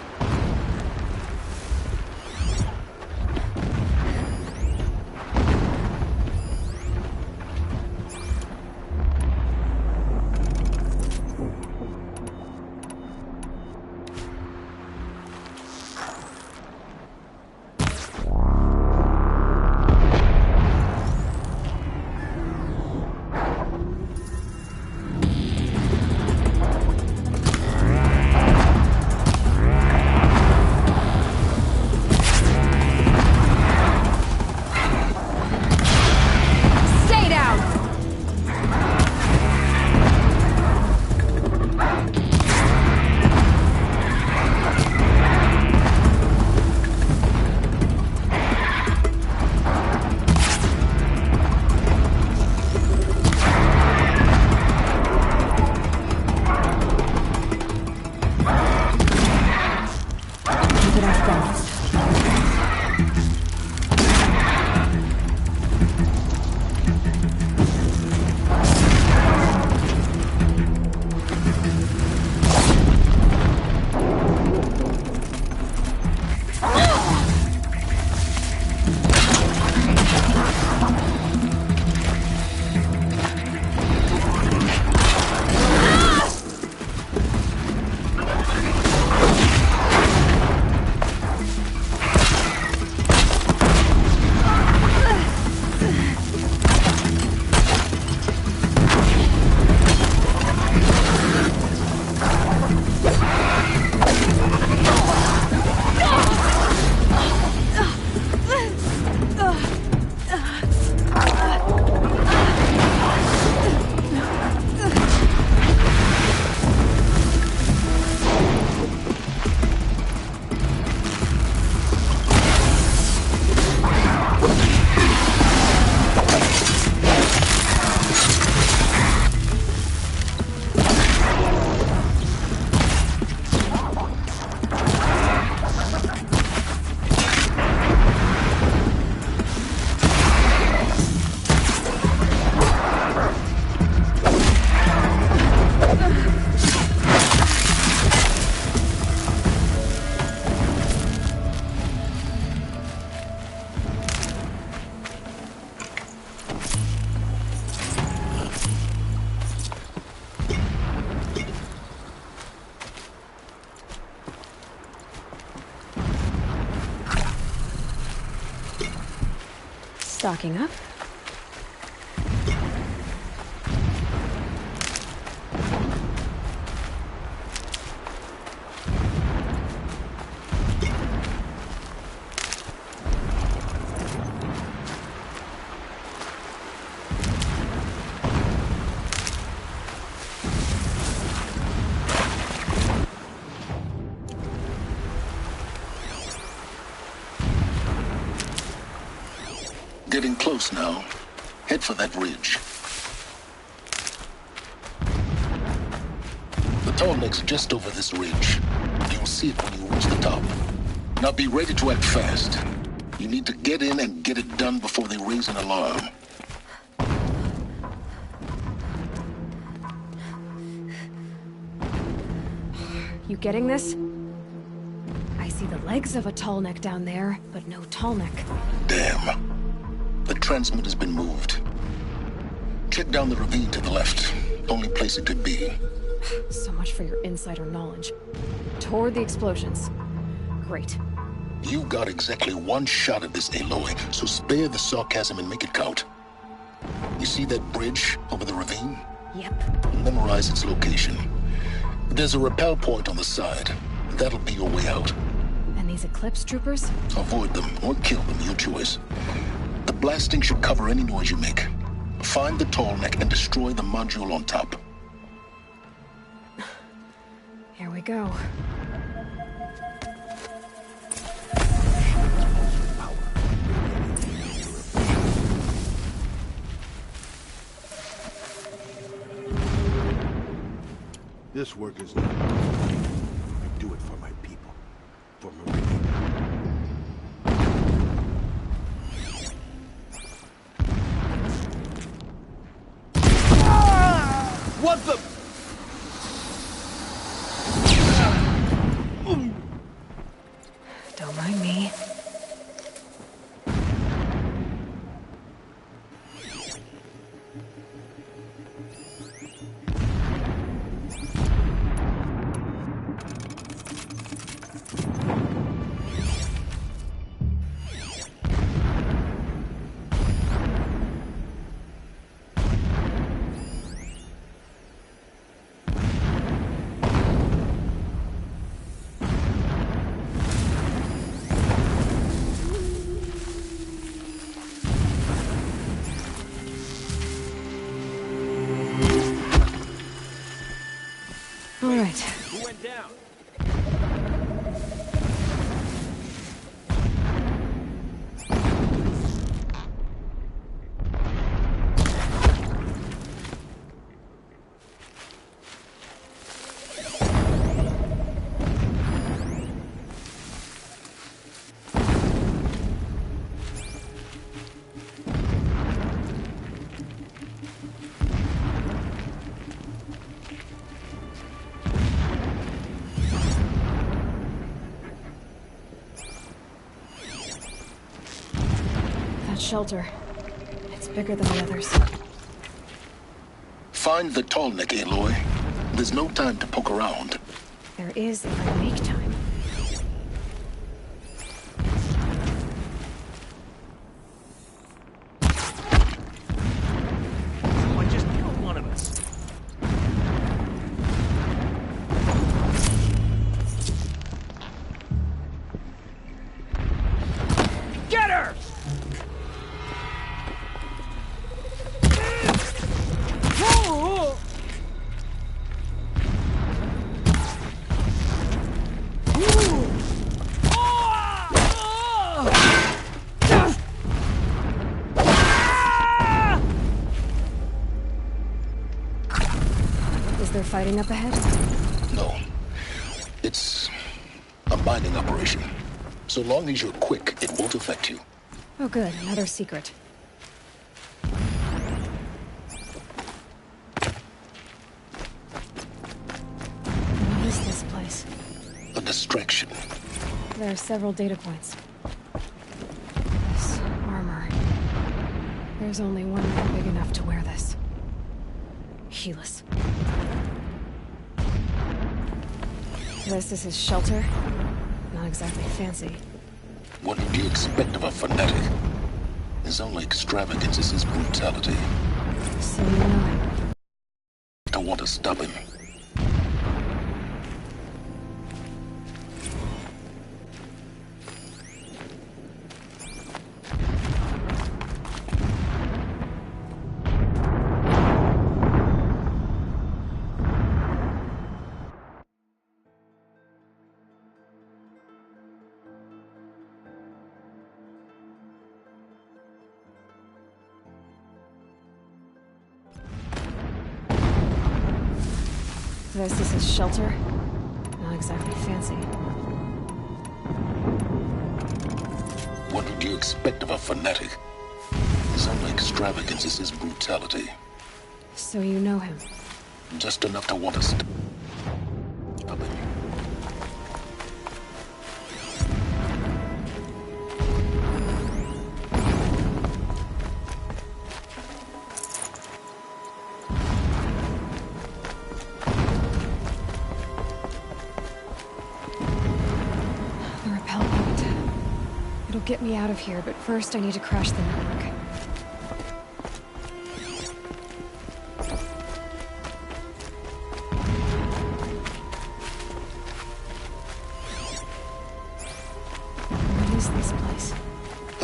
Stocking up. getting close now. Head for that ridge. The tall neck's just over this ridge. You'll see it when you reach the top. Now be ready to act fast. You need to get in and get it done before they raise an alarm. You getting this? I see the legs of a tall neck down there, but no tall neck. Damn. The transmitter's been moved. Check down the ravine to the left. Only place it could be. So much for your insider knowledge. Toward the explosions. Great. You got exactly one shot at this, Aloy, so spare the sarcasm and make it count. You see that bridge over the ravine? Yep. Memorize its location. There's a rappel point on the side. That'll be your way out. And these Eclipse troopers? Avoid them or kill them, your choice. The blasting should cover any noise you make. Find the tall neck and destroy the module on top. Here we go. This work is not I do it for my people. For Meridian. What the? Don't mind me. All right. Who went down? Shelter. It's bigger than the others. Find the tall neck, Aloy. There's no time to poke around. There is if I make time. Someone just killed one of us. Get her! Is there fighting up ahead? No. It's a mining operation. So long as you're quick, it won't affect you. Oh good, another secret. What is this place? A distraction. There are several data points. This armor. There's only one man big enough to wear this. Helis. This is his shelter. Not exactly fancy. What would you expect of a fanatic? His only extravagance is his brutality. So you know him. I want to stop him. This is his shelter. Not exactly fancy. What would you expect of a fanatic? His only extravagance is his brutality. So you know him? Just enough to want to stop him. The rappel point. It'll get me out of here, but first I need to crash the network.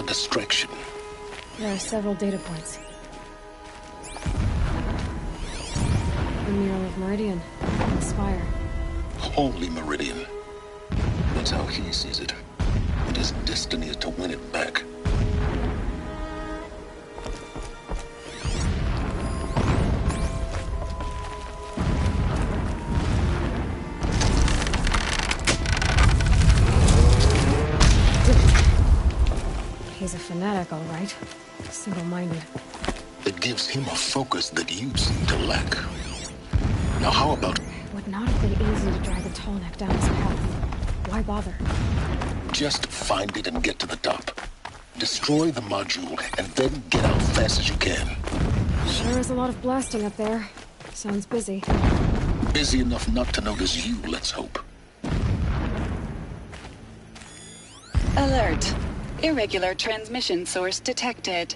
Distraction. There are several data points. The mural of Meridian, the spire. Holy Meridian. That's how he sees it. But his destiny is to win it back. He's a fanatic, all right. Single-minded. It gives him a focus that you seem to lack. Now how about... Would not have been easy to drag a tall neck down his path. Why bother? Just find it and get to the top. Destroy the module, and then get out fast as you can. Sure is a lot of blasting up there. Sounds busy. Busy enough not to notice you, let's hope. Alert. Irregular transmission source detected.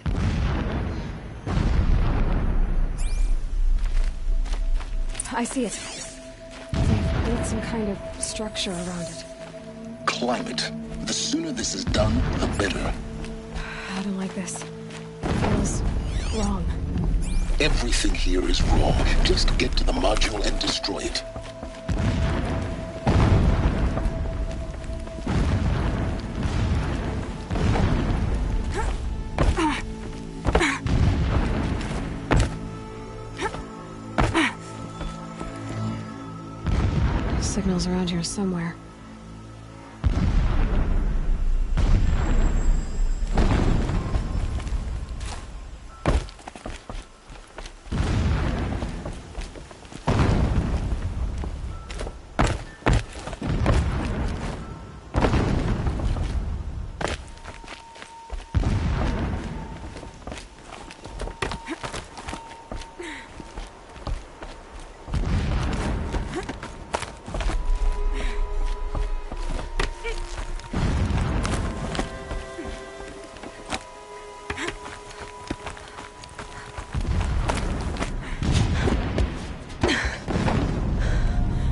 I see it. They've built some kind of structure around it. Climate. The sooner this is done, the better. I don't like this. It feels wrong. Everything here is wrong. Just get to the module and destroy it. Signals around here somewhere.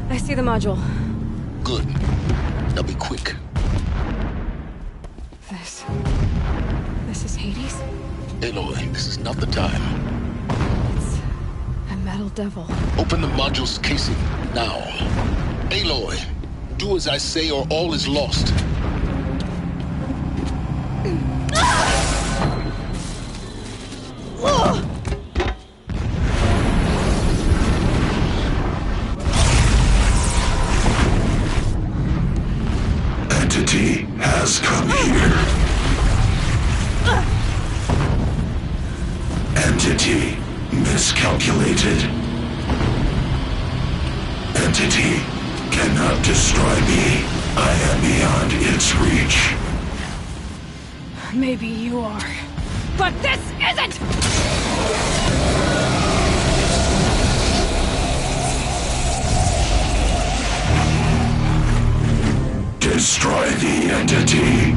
I see the module. Good. Now be quick. This is Hades? Aloy, this is not the time. It's a metal devil. Open the module's casing, now. Aloy, do as I say or all is lost. Entity has come here. Entity miscalculated. Entity cannot destroy me. I am beyond its reach. Maybe you are. But this isn't! Destroy the entity.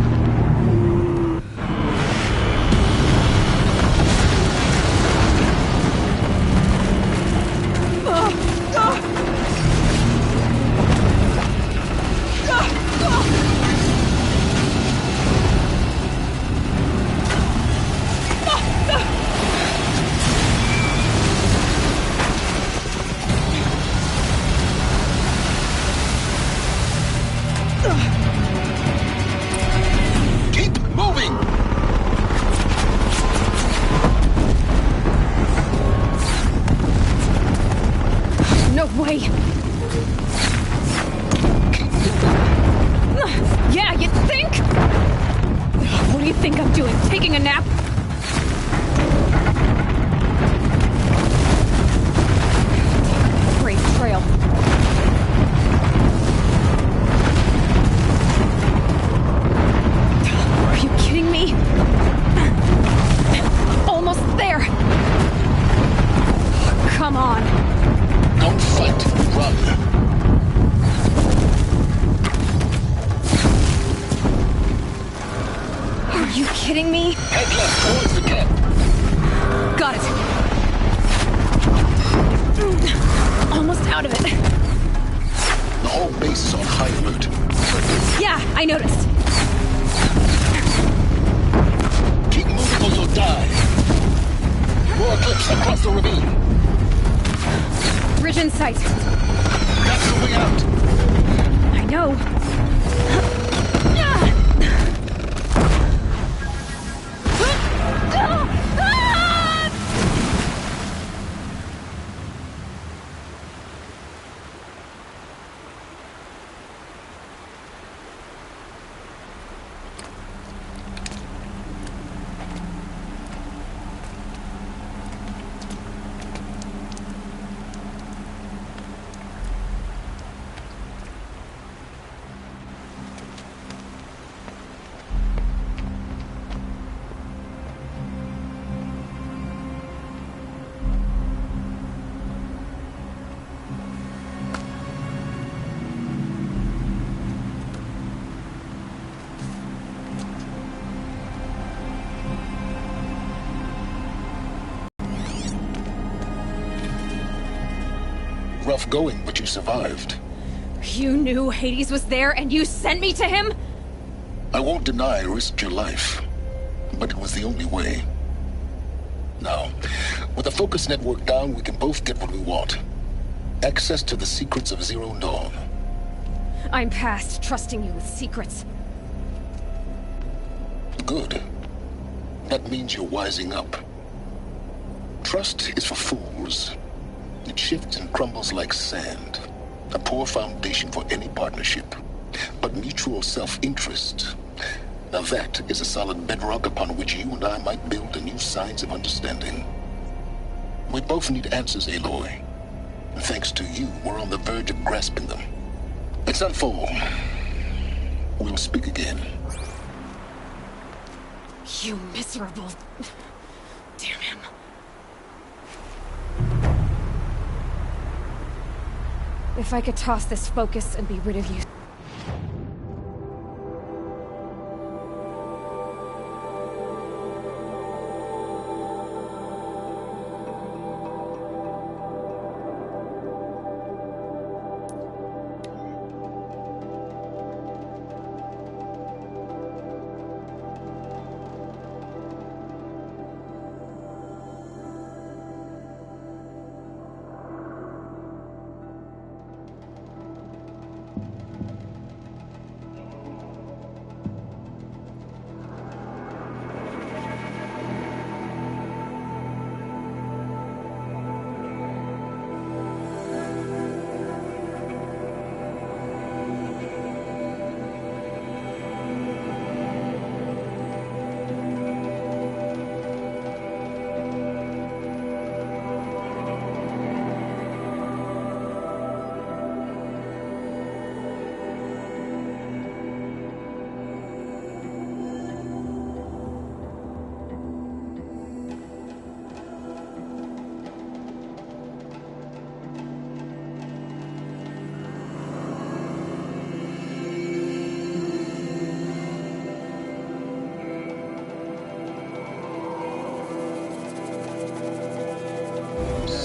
kidding me? Head left towards the camp. Got it. Almost out of it. The whole base is on high alert. Yeah, I noticed. Keep moving or you'll die. More clips across the ravine. Bridge in sight. That's the way out. I know. Rough going, but you survived. You knew Hades was there and you sent me to him? I won't deny I risked your life, but it was the only way. Now, with the focus network down, we can both get what we want. Access to the secrets of Zero Dawn. I'm past trusting you with secrets. Good. That means you're wising up. Trust is for fools. It shifts and crumbles like sand. A poor foundation for any partnership. But mutual self-interest, now that is a solid bedrock upon which you and I might build a new science of understanding. We both need answers, Aloy. And thanks to you, we're on the verge of grasping them. It's Sunfall. We'll speak again. You miserable... Damn him. If I could toss this focus and be rid of you...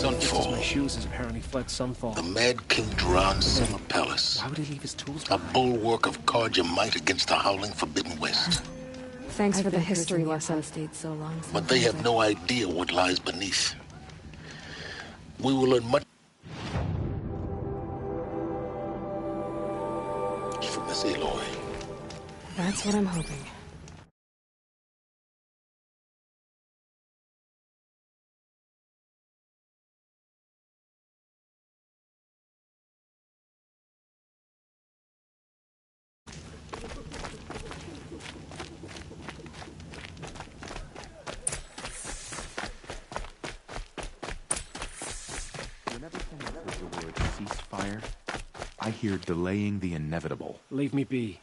Sunfall. My shoes has apparently fled Sunfall. The Mad King Duran's summer palace. Why would he leave his tools A behind? bulwark of Carja might against the howling Forbidden West. Thanks for the history lesson. So long, But they have no idea what lies beneath. We will learn much from this Aloy. That's what I'm hoping. Whenever someone says the word ceasefire, I hear delaying the inevitable. Leave me be.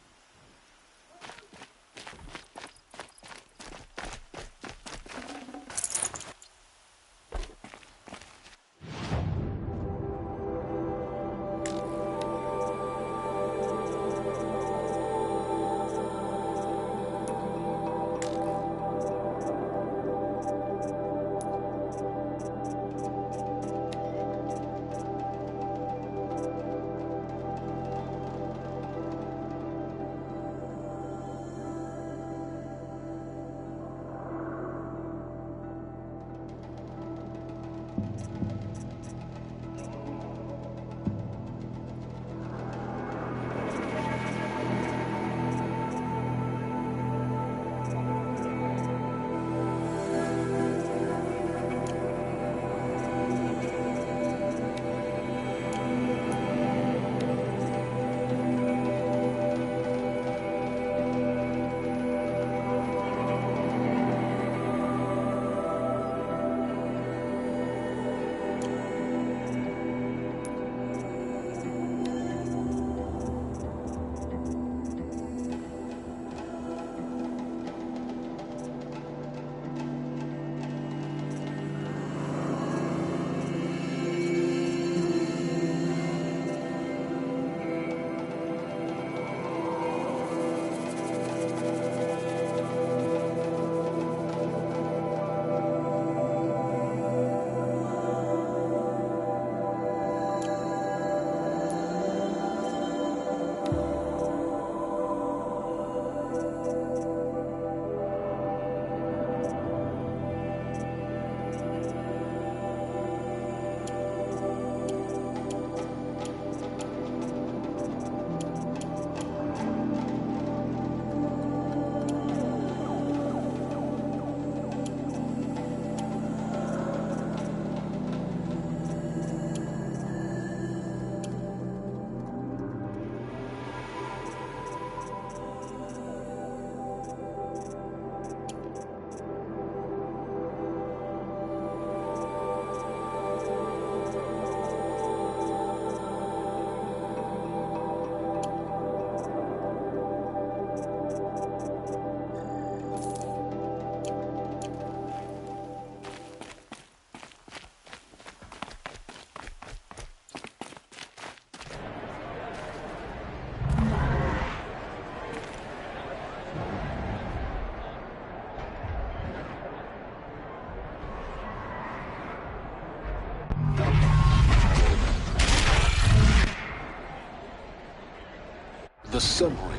The submarine.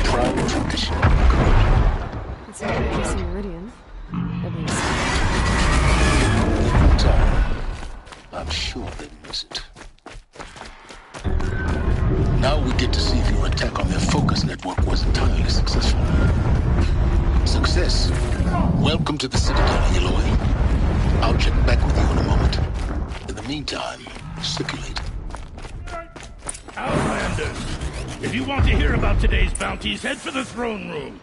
Proud tradition. It's not a piece of Meridian. At least. Time. I'm sure they miss it. Now we get to see if your attack on their focus network was entirely successful. Success. Welcome to the Citadel, Aloy. I'll check back with you in a moment. In the meantime, circulate. Outlanders, if you want to hear about today's bounties, head for the throne room.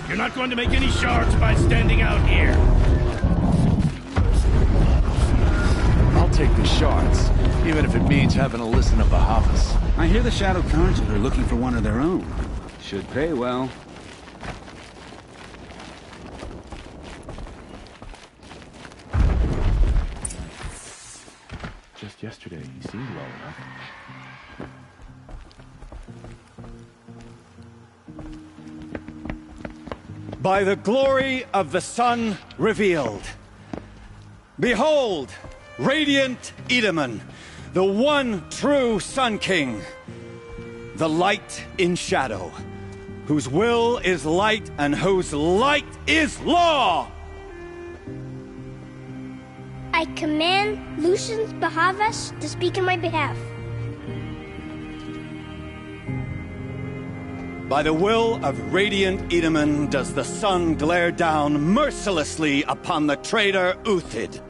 You're not going to make any shards by standing out here. I'll take the shards, even if it means having to listen to Bahavas. I hear the Shadow Council are looking for one of their own. Should pay well. Just yesterday, he seemed well enough. By the glory of the sun revealed. Behold, radiant Edaman, the one true Sun King. The light in shadow, whose will is light and whose light is law! I command Lucius Bahavas to speak in my behalf. By the will of radiant Edaman does the sun glare down mercilessly upon the traitor Uthid.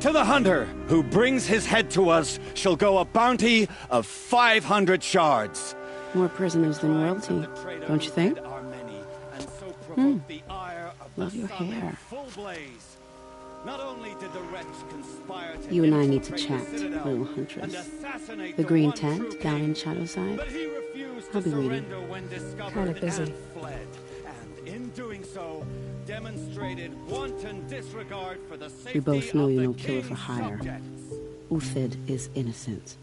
To the hunter who brings his head to us shall go a bounty of 500 shards. More prisoners than royalty, don't you think? Love your hair. You and I need to chat, little huntress. The green tent down in Shadowside. I'll be waiting. Kinda busy. We both know you're no killer for hire. Uthid is innocent.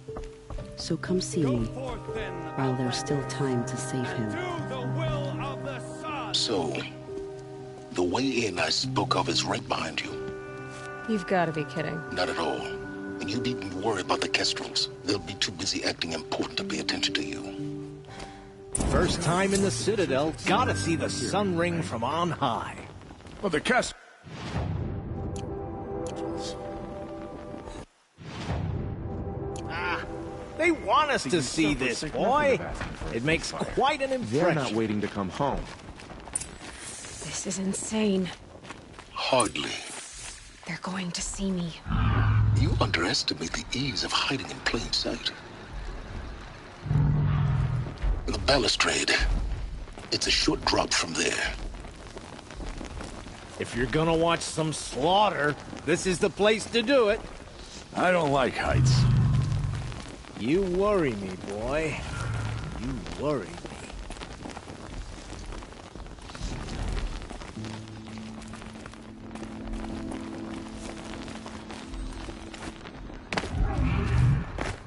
So come see me while there's still time to save him. So, the way in I spoke of is right behind you. You've got to be kidding. Not at all. And you needn't worry about the Kestrels. They'll be too busy acting important to pay attention to you. First time in the Citadel, gotta see the sun ring from on high. Well, the Kestrels. They want us to see this, boy. It makes quite an impression. They're not waiting to come home. This is insane. Hardly. They're going to see me. You underestimate the ease of hiding in plain sight. The balustrade. It's a short drop from there. If you're gonna watch some slaughter, this is the place to do it. I don't like heights. You worry me, boy. You worry me.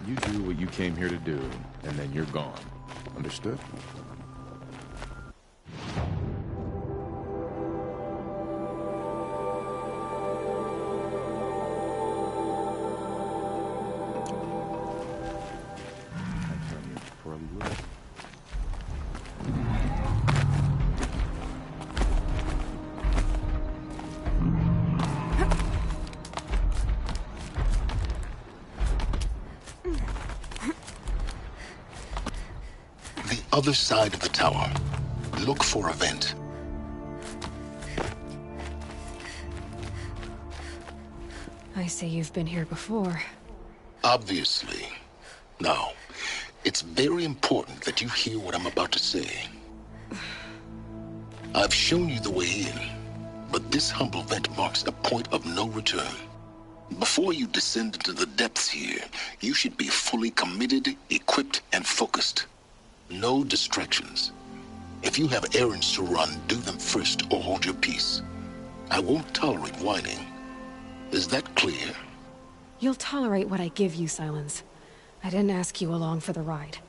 You do what you came here to do, and then you're gone. Understood? For a little. Other side of the tower. Look for a vent. I see you've been here before. Obviously. Now, it's very important that you hear what I'm about to say. I've shown you the way in, but this humble vent marks a point of no return. Before you descend into the depths here, you should be fully committed, equipped, and focused. No distractions. If you have errands to run, do them first or hold your peace. I won't tolerate whining. Is that clear? You'll tolerate what I give you, Silence. I didn't ask you along for the ride.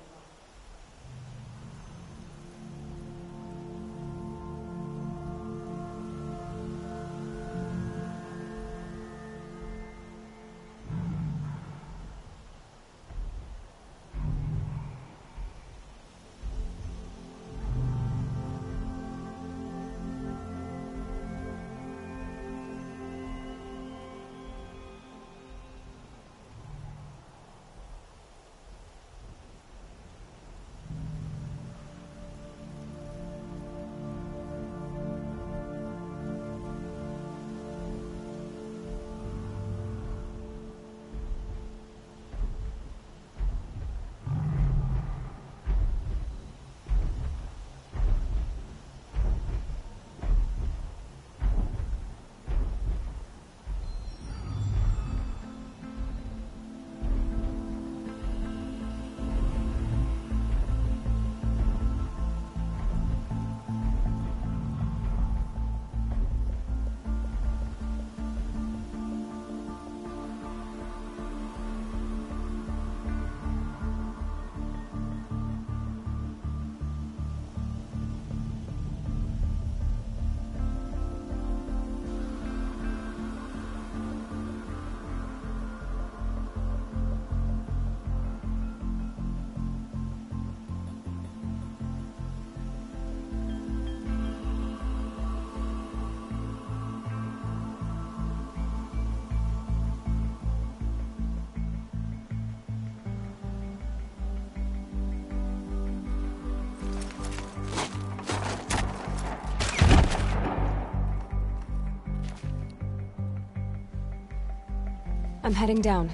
I'm heading down.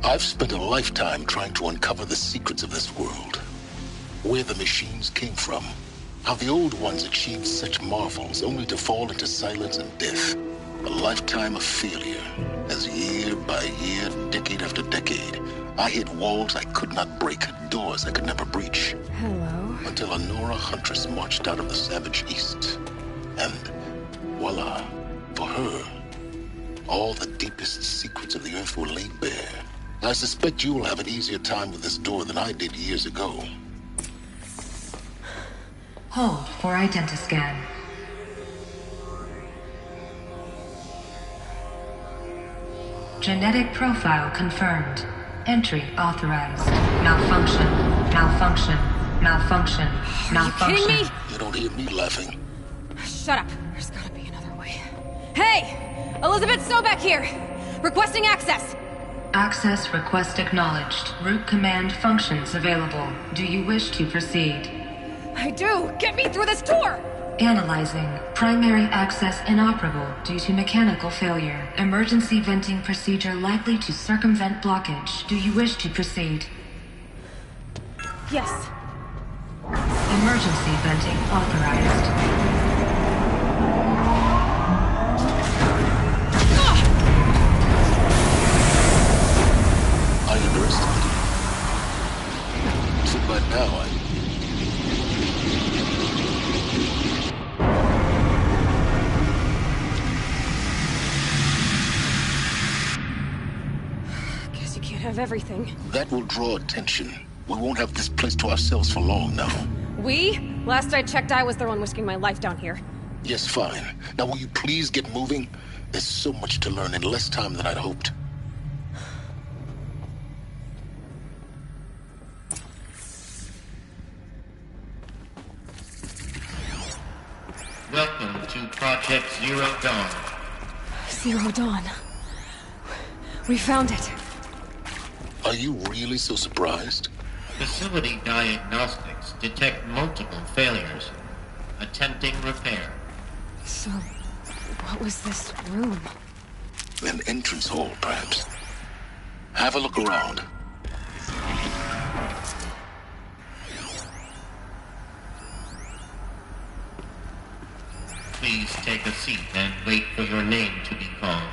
I've spent a lifetime trying to uncover the secrets of this world. Where the machines came from. How the old ones achieved such marvels only to fall into silence and death. A lifetime of failure, as year by year, decade after decade, I hit walls I could not break, doors I could never breach. Hello. Until a Nora huntress marched out of the savage east. And voila, for her, all the deepest secrets of the earth were laid bare. I suspect you will have an easier time with this door than I did years ago. Hold for identiscan. Genetic profile confirmed. Entry authorized. Malfunction. Malfunction. Malfunction. Malfunction. Are you kidding me? You don't hear me laughing. Shut up. There's gotta be another way. Hey! Elizabeth Sobek here! Requesting access! Access request acknowledged. Root command functions available. Do you wish to proceed? I do! Get me through this door! Analyzing. Primary access inoperable due to mechanical failure. Emergency venting procedure likely to circumvent blockage. Do you wish to proceed? Yes. Emergency venting authorized. I underestimated you. So by now, Guess you can't have everything. That will draw attention. We won't have this place to ourselves for long now. We? Last I checked, I was the one risking my life down here. Yes, fine. Now will you please get moving? There's so much to learn in less time than I'd hoped. Welcome to Project Zero Dawn. Zero Dawn. We found it. Are you really so surprised? Facility diagnostics detect multiple failures. Attempting repair. So, what was this room? An entrance hall, perhaps. Have a look around. Please take a seat and wait for your name to be called.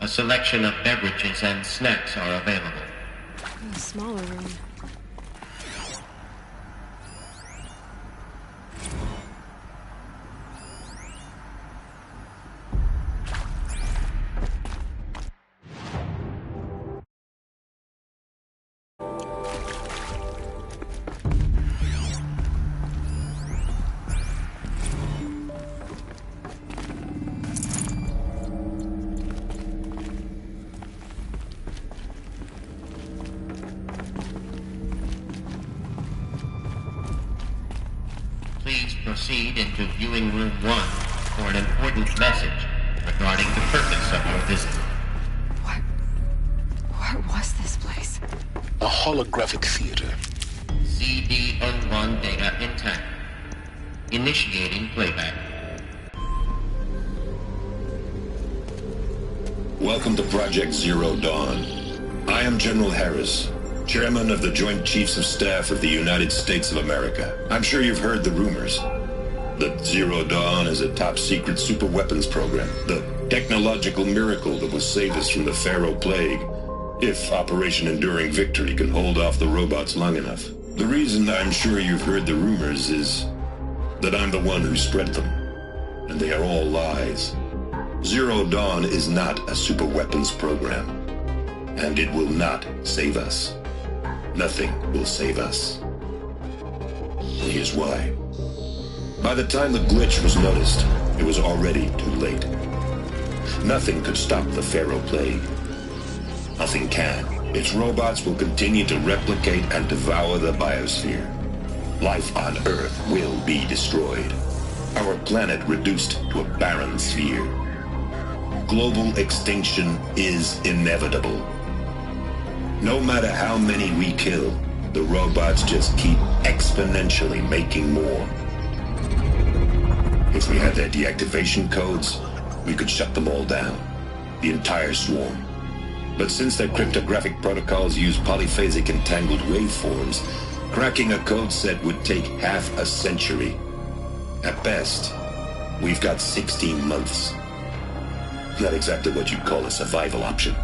A selection of beverages and snacks are available. A smaller room. Proceed into viewing room 1 for an important message regarding the purpose of your visit. What was this place? A holographic theater. CD01 data intact. Initiating playback. Welcome to Project Zero Dawn. I am General Harris, Chairman of the Joint Chiefs of Staff of the United States of America. I'm sure you've heard the rumors. That Zero Dawn is a top-secret superweapons program. The technological miracle that will save us from the Pharaoh Plague, if Operation Enduring Victory can hold off the robots long enough. The reason I'm sure you've heard the rumors is that I'm the one who spread them. And they are all lies. Zero Dawn is not a superweapons program. And it will not save us. Nothing will save us. Here's why. By the time the glitch was noticed, it was already too late. Nothing could stop the Pharaoh Plague. Nothing can. Its robots will continue to replicate and devour the biosphere. Life on Earth will be destroyed. Our planet reduced to a barren sphere. Global extinction is inevitable. No matter how many we kill, the robots just keep exponentially making more. If we had their deactivation codes, we could shut them all down. The entire swarm. But since their cryptographic protocols use polyphasic entangled waveforms, cracking a code set would take half a century. At best, we've got 16 months. Not exactly what you'd call a survival option.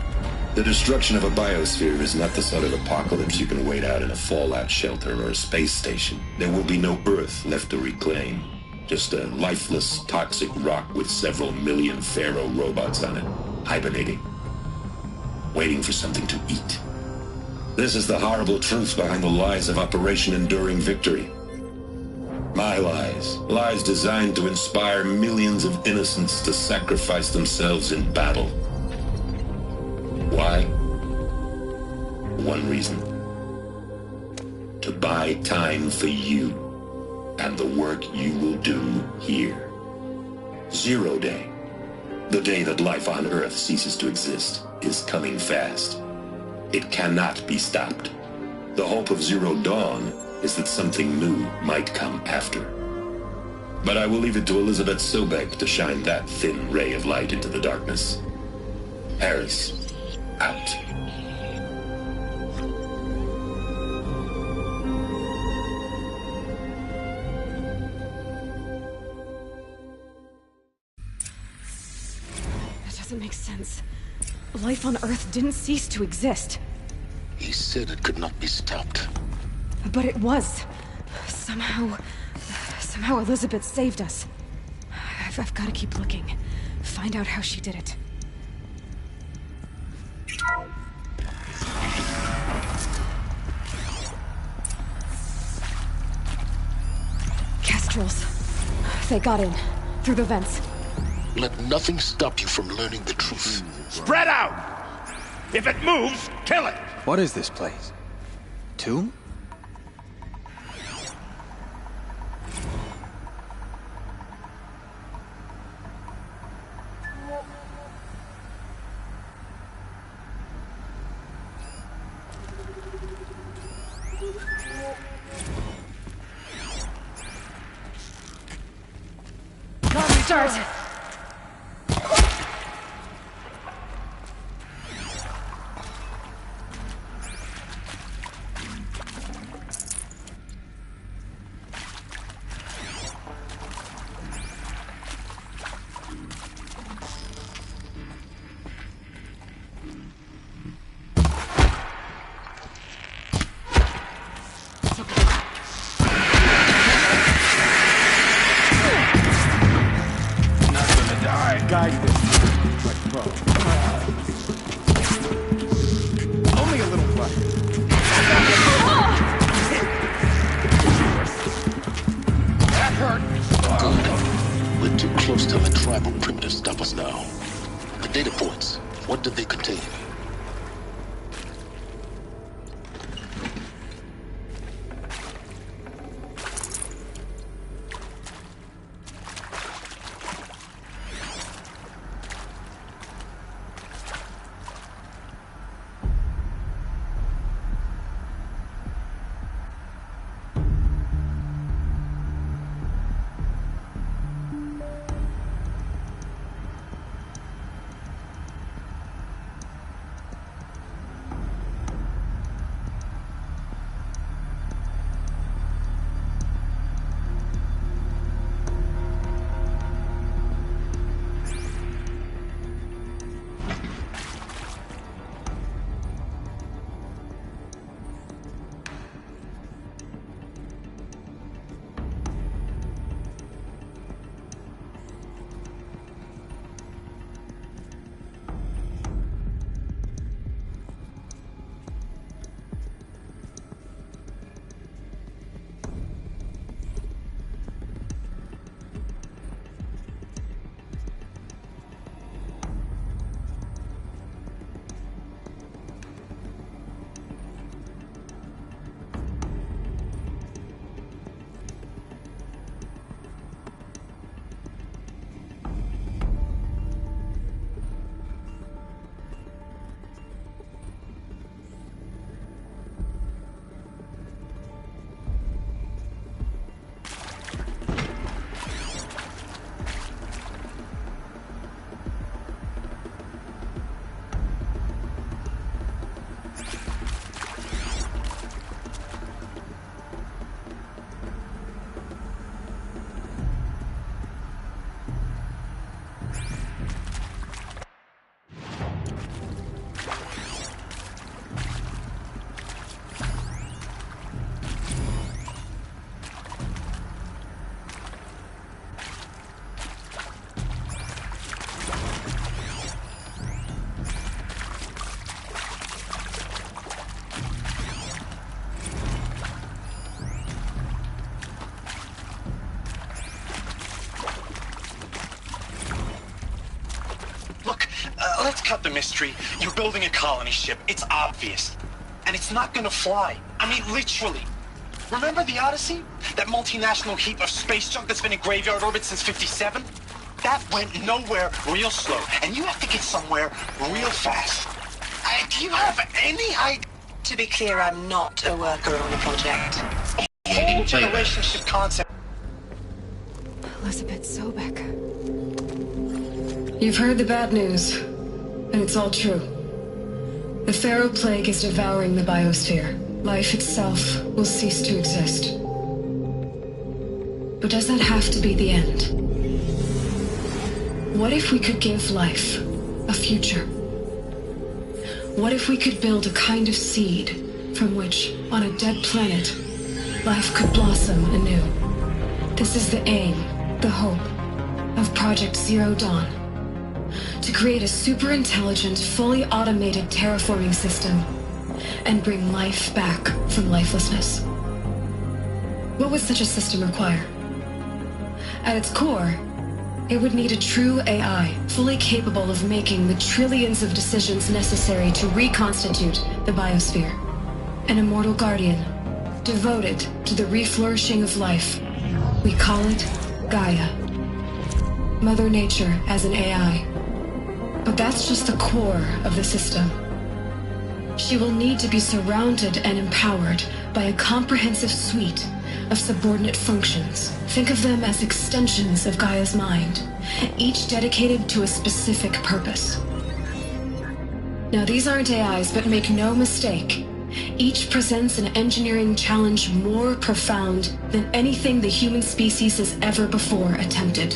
The destruction of a biosphere is not the sort of apocalypse you can wait out in a fallout shelter or a space station. There will be no Earth left to reclaim. Just a lifeless, toxic rock with several million Pharaoh robots on it, hibernating, waiting for something to eat. This is the horrible truth behind the lies of Operation Enduring Victory. My lies. Lies designed to inspire millions of innocents to sacrifice themselves in battle. Why? One reason. To buy time for you and the work you will do here. Zero Day, the day that life on Earth ceases to exist, is coming fast. It cannot be stopped. The hope of Zero Dawn is that something new might come after. But I will leave it to Elizabeth Sobek to shine that thin ray of light into the darkness. Harris, out. That doesn't make sense. Life on Earth didn't cease to exist. He said it could not be stopped. But it was. Somehow Elizabeth saved us. I've got to keep looking. Find out how she did it. Kestrels. They got in. Through the vents. Let nothing stop you from learning the truth. Spread out! If it moves, kill it! What is this place? Tomb? Start! Guide this. Only a little fire. That hurt. Good. We're too close to the tribal primitive stop us now. The data points, what did they contain? let's cut the mystery. You're building a colony ship. It's obvious. And it's not gonna fly. I mean, literally. Remember the Odyssey? That multinational heap of space junk that's been in graveyard orbit since '57? That went nowhere real slow. And you have to get somewhere real fast. Do you have any idea? To be clear, I'm not a worker on the project. Whole relationship concept. Elizabeth Sobek. You've heard the bad news, and it's all true. The Pharaoh Plague is devouring the biosphere. Life itself will cease to exist. But does that have to be the end? What if we could give life a future? What if we could build a kind of seed from which, on a dead planet, life could blossom anew? This is the aim, the hope, of Project Zero Dawn. To create a super-intelligent, fully automated terraforming system and bring life back from lifelessness. What would such a system require? At its core, it would need a true AI, fully capable of making the trillions of decisions necessary to reconstitute the biosphere. An immortal guardian, devoted to the reflourishing of life. We call it Gaia. Mother Nature as an AI. But that's just the core of the system. She will need to be surrounded and empowered by a comprehensive suite of subordinate functions. Think of them as extensions of Gaia's mind, each dedicated to a specific purpose. Now, these aren't AIs, but make no mistake, each presents an engineering challenge more profound than anything the human species has ever before attempted.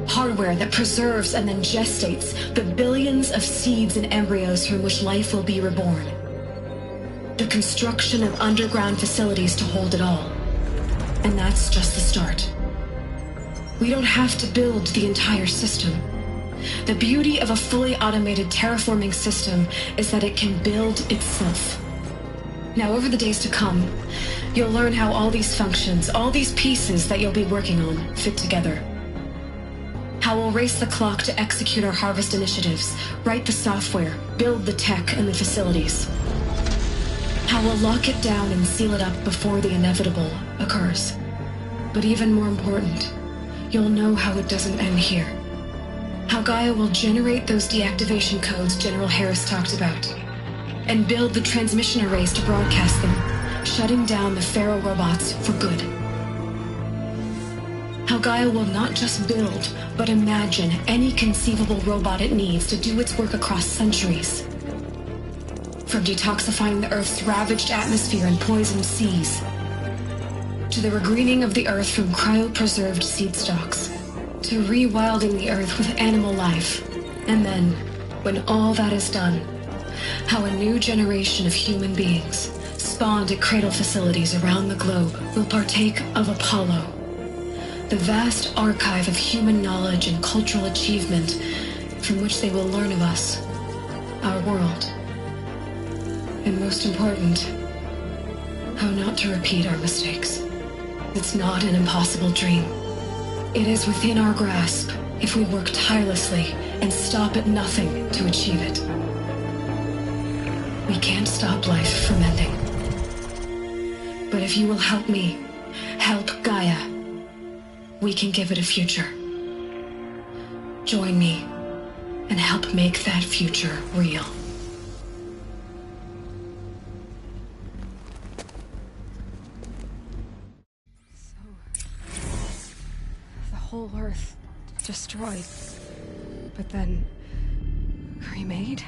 Hardware that preserves and then gestates the billions of seeds and embryos from which life will be reborn. The construction of underground facilities to hold it all. And that's just the start. We don't have to build the entire system. The beauty of a fully automated terraforming system is that it can build itself. Now, over the days to come, you'll learn how all these functions, all these pieces that you'll be working on, fit together. How we'll race the clock to execute our harvest initiatives, write the software, build the tech and the facilities. How we'll lock it down and seal it up before the inevitable occurs. But even more important, you'll know how it doesn't end here. How Gaia will generate those deactivation codes General Harris talked about, and build the transmission arrays to broadcast them, shutting down the Pharaoh robots for good. How Gaia will not just build, but imagine any conceivable robot it needs to do its work across centuries. From detoxifying the Earth's ravaged atmosphere and poisoned seas, to the regreening of the Earth from cryopreserved seed stalks, to rewilding the Earth with animal life. And then, when all that is done, how a new generation of human beings, spawned at cradle facilities around the globe, will partake of Apollo, the vast archive of human knowledge and cultural achievement from which they will learn of us, our world. And most important, how not to repeat our mistakes. It's not an impossible dream. It is within our grasp if we work tirelessly and stop at nothing to achieve it. We can't stop life from ending. But if you will help me, help Gaia, we can give it a future. Join me and help make that future real. Whole Earth destroyed, but then remade?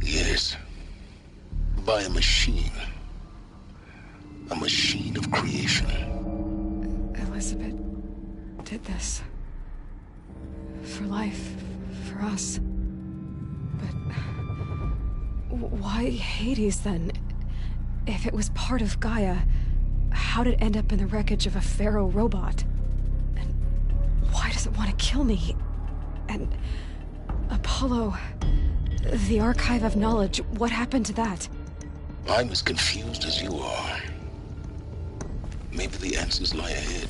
Yes. By a machine. A machine of creation. Elizabeth did this. For life, for us. But why Hades then? If it was part of Gaia, how did it end up in the wreckage of a Pharaoh robot? Why does it want to kill me? And Apollo, the archive of knowledge, what happened to that? I'm as confused as you are. Maybe the answers lie ahead.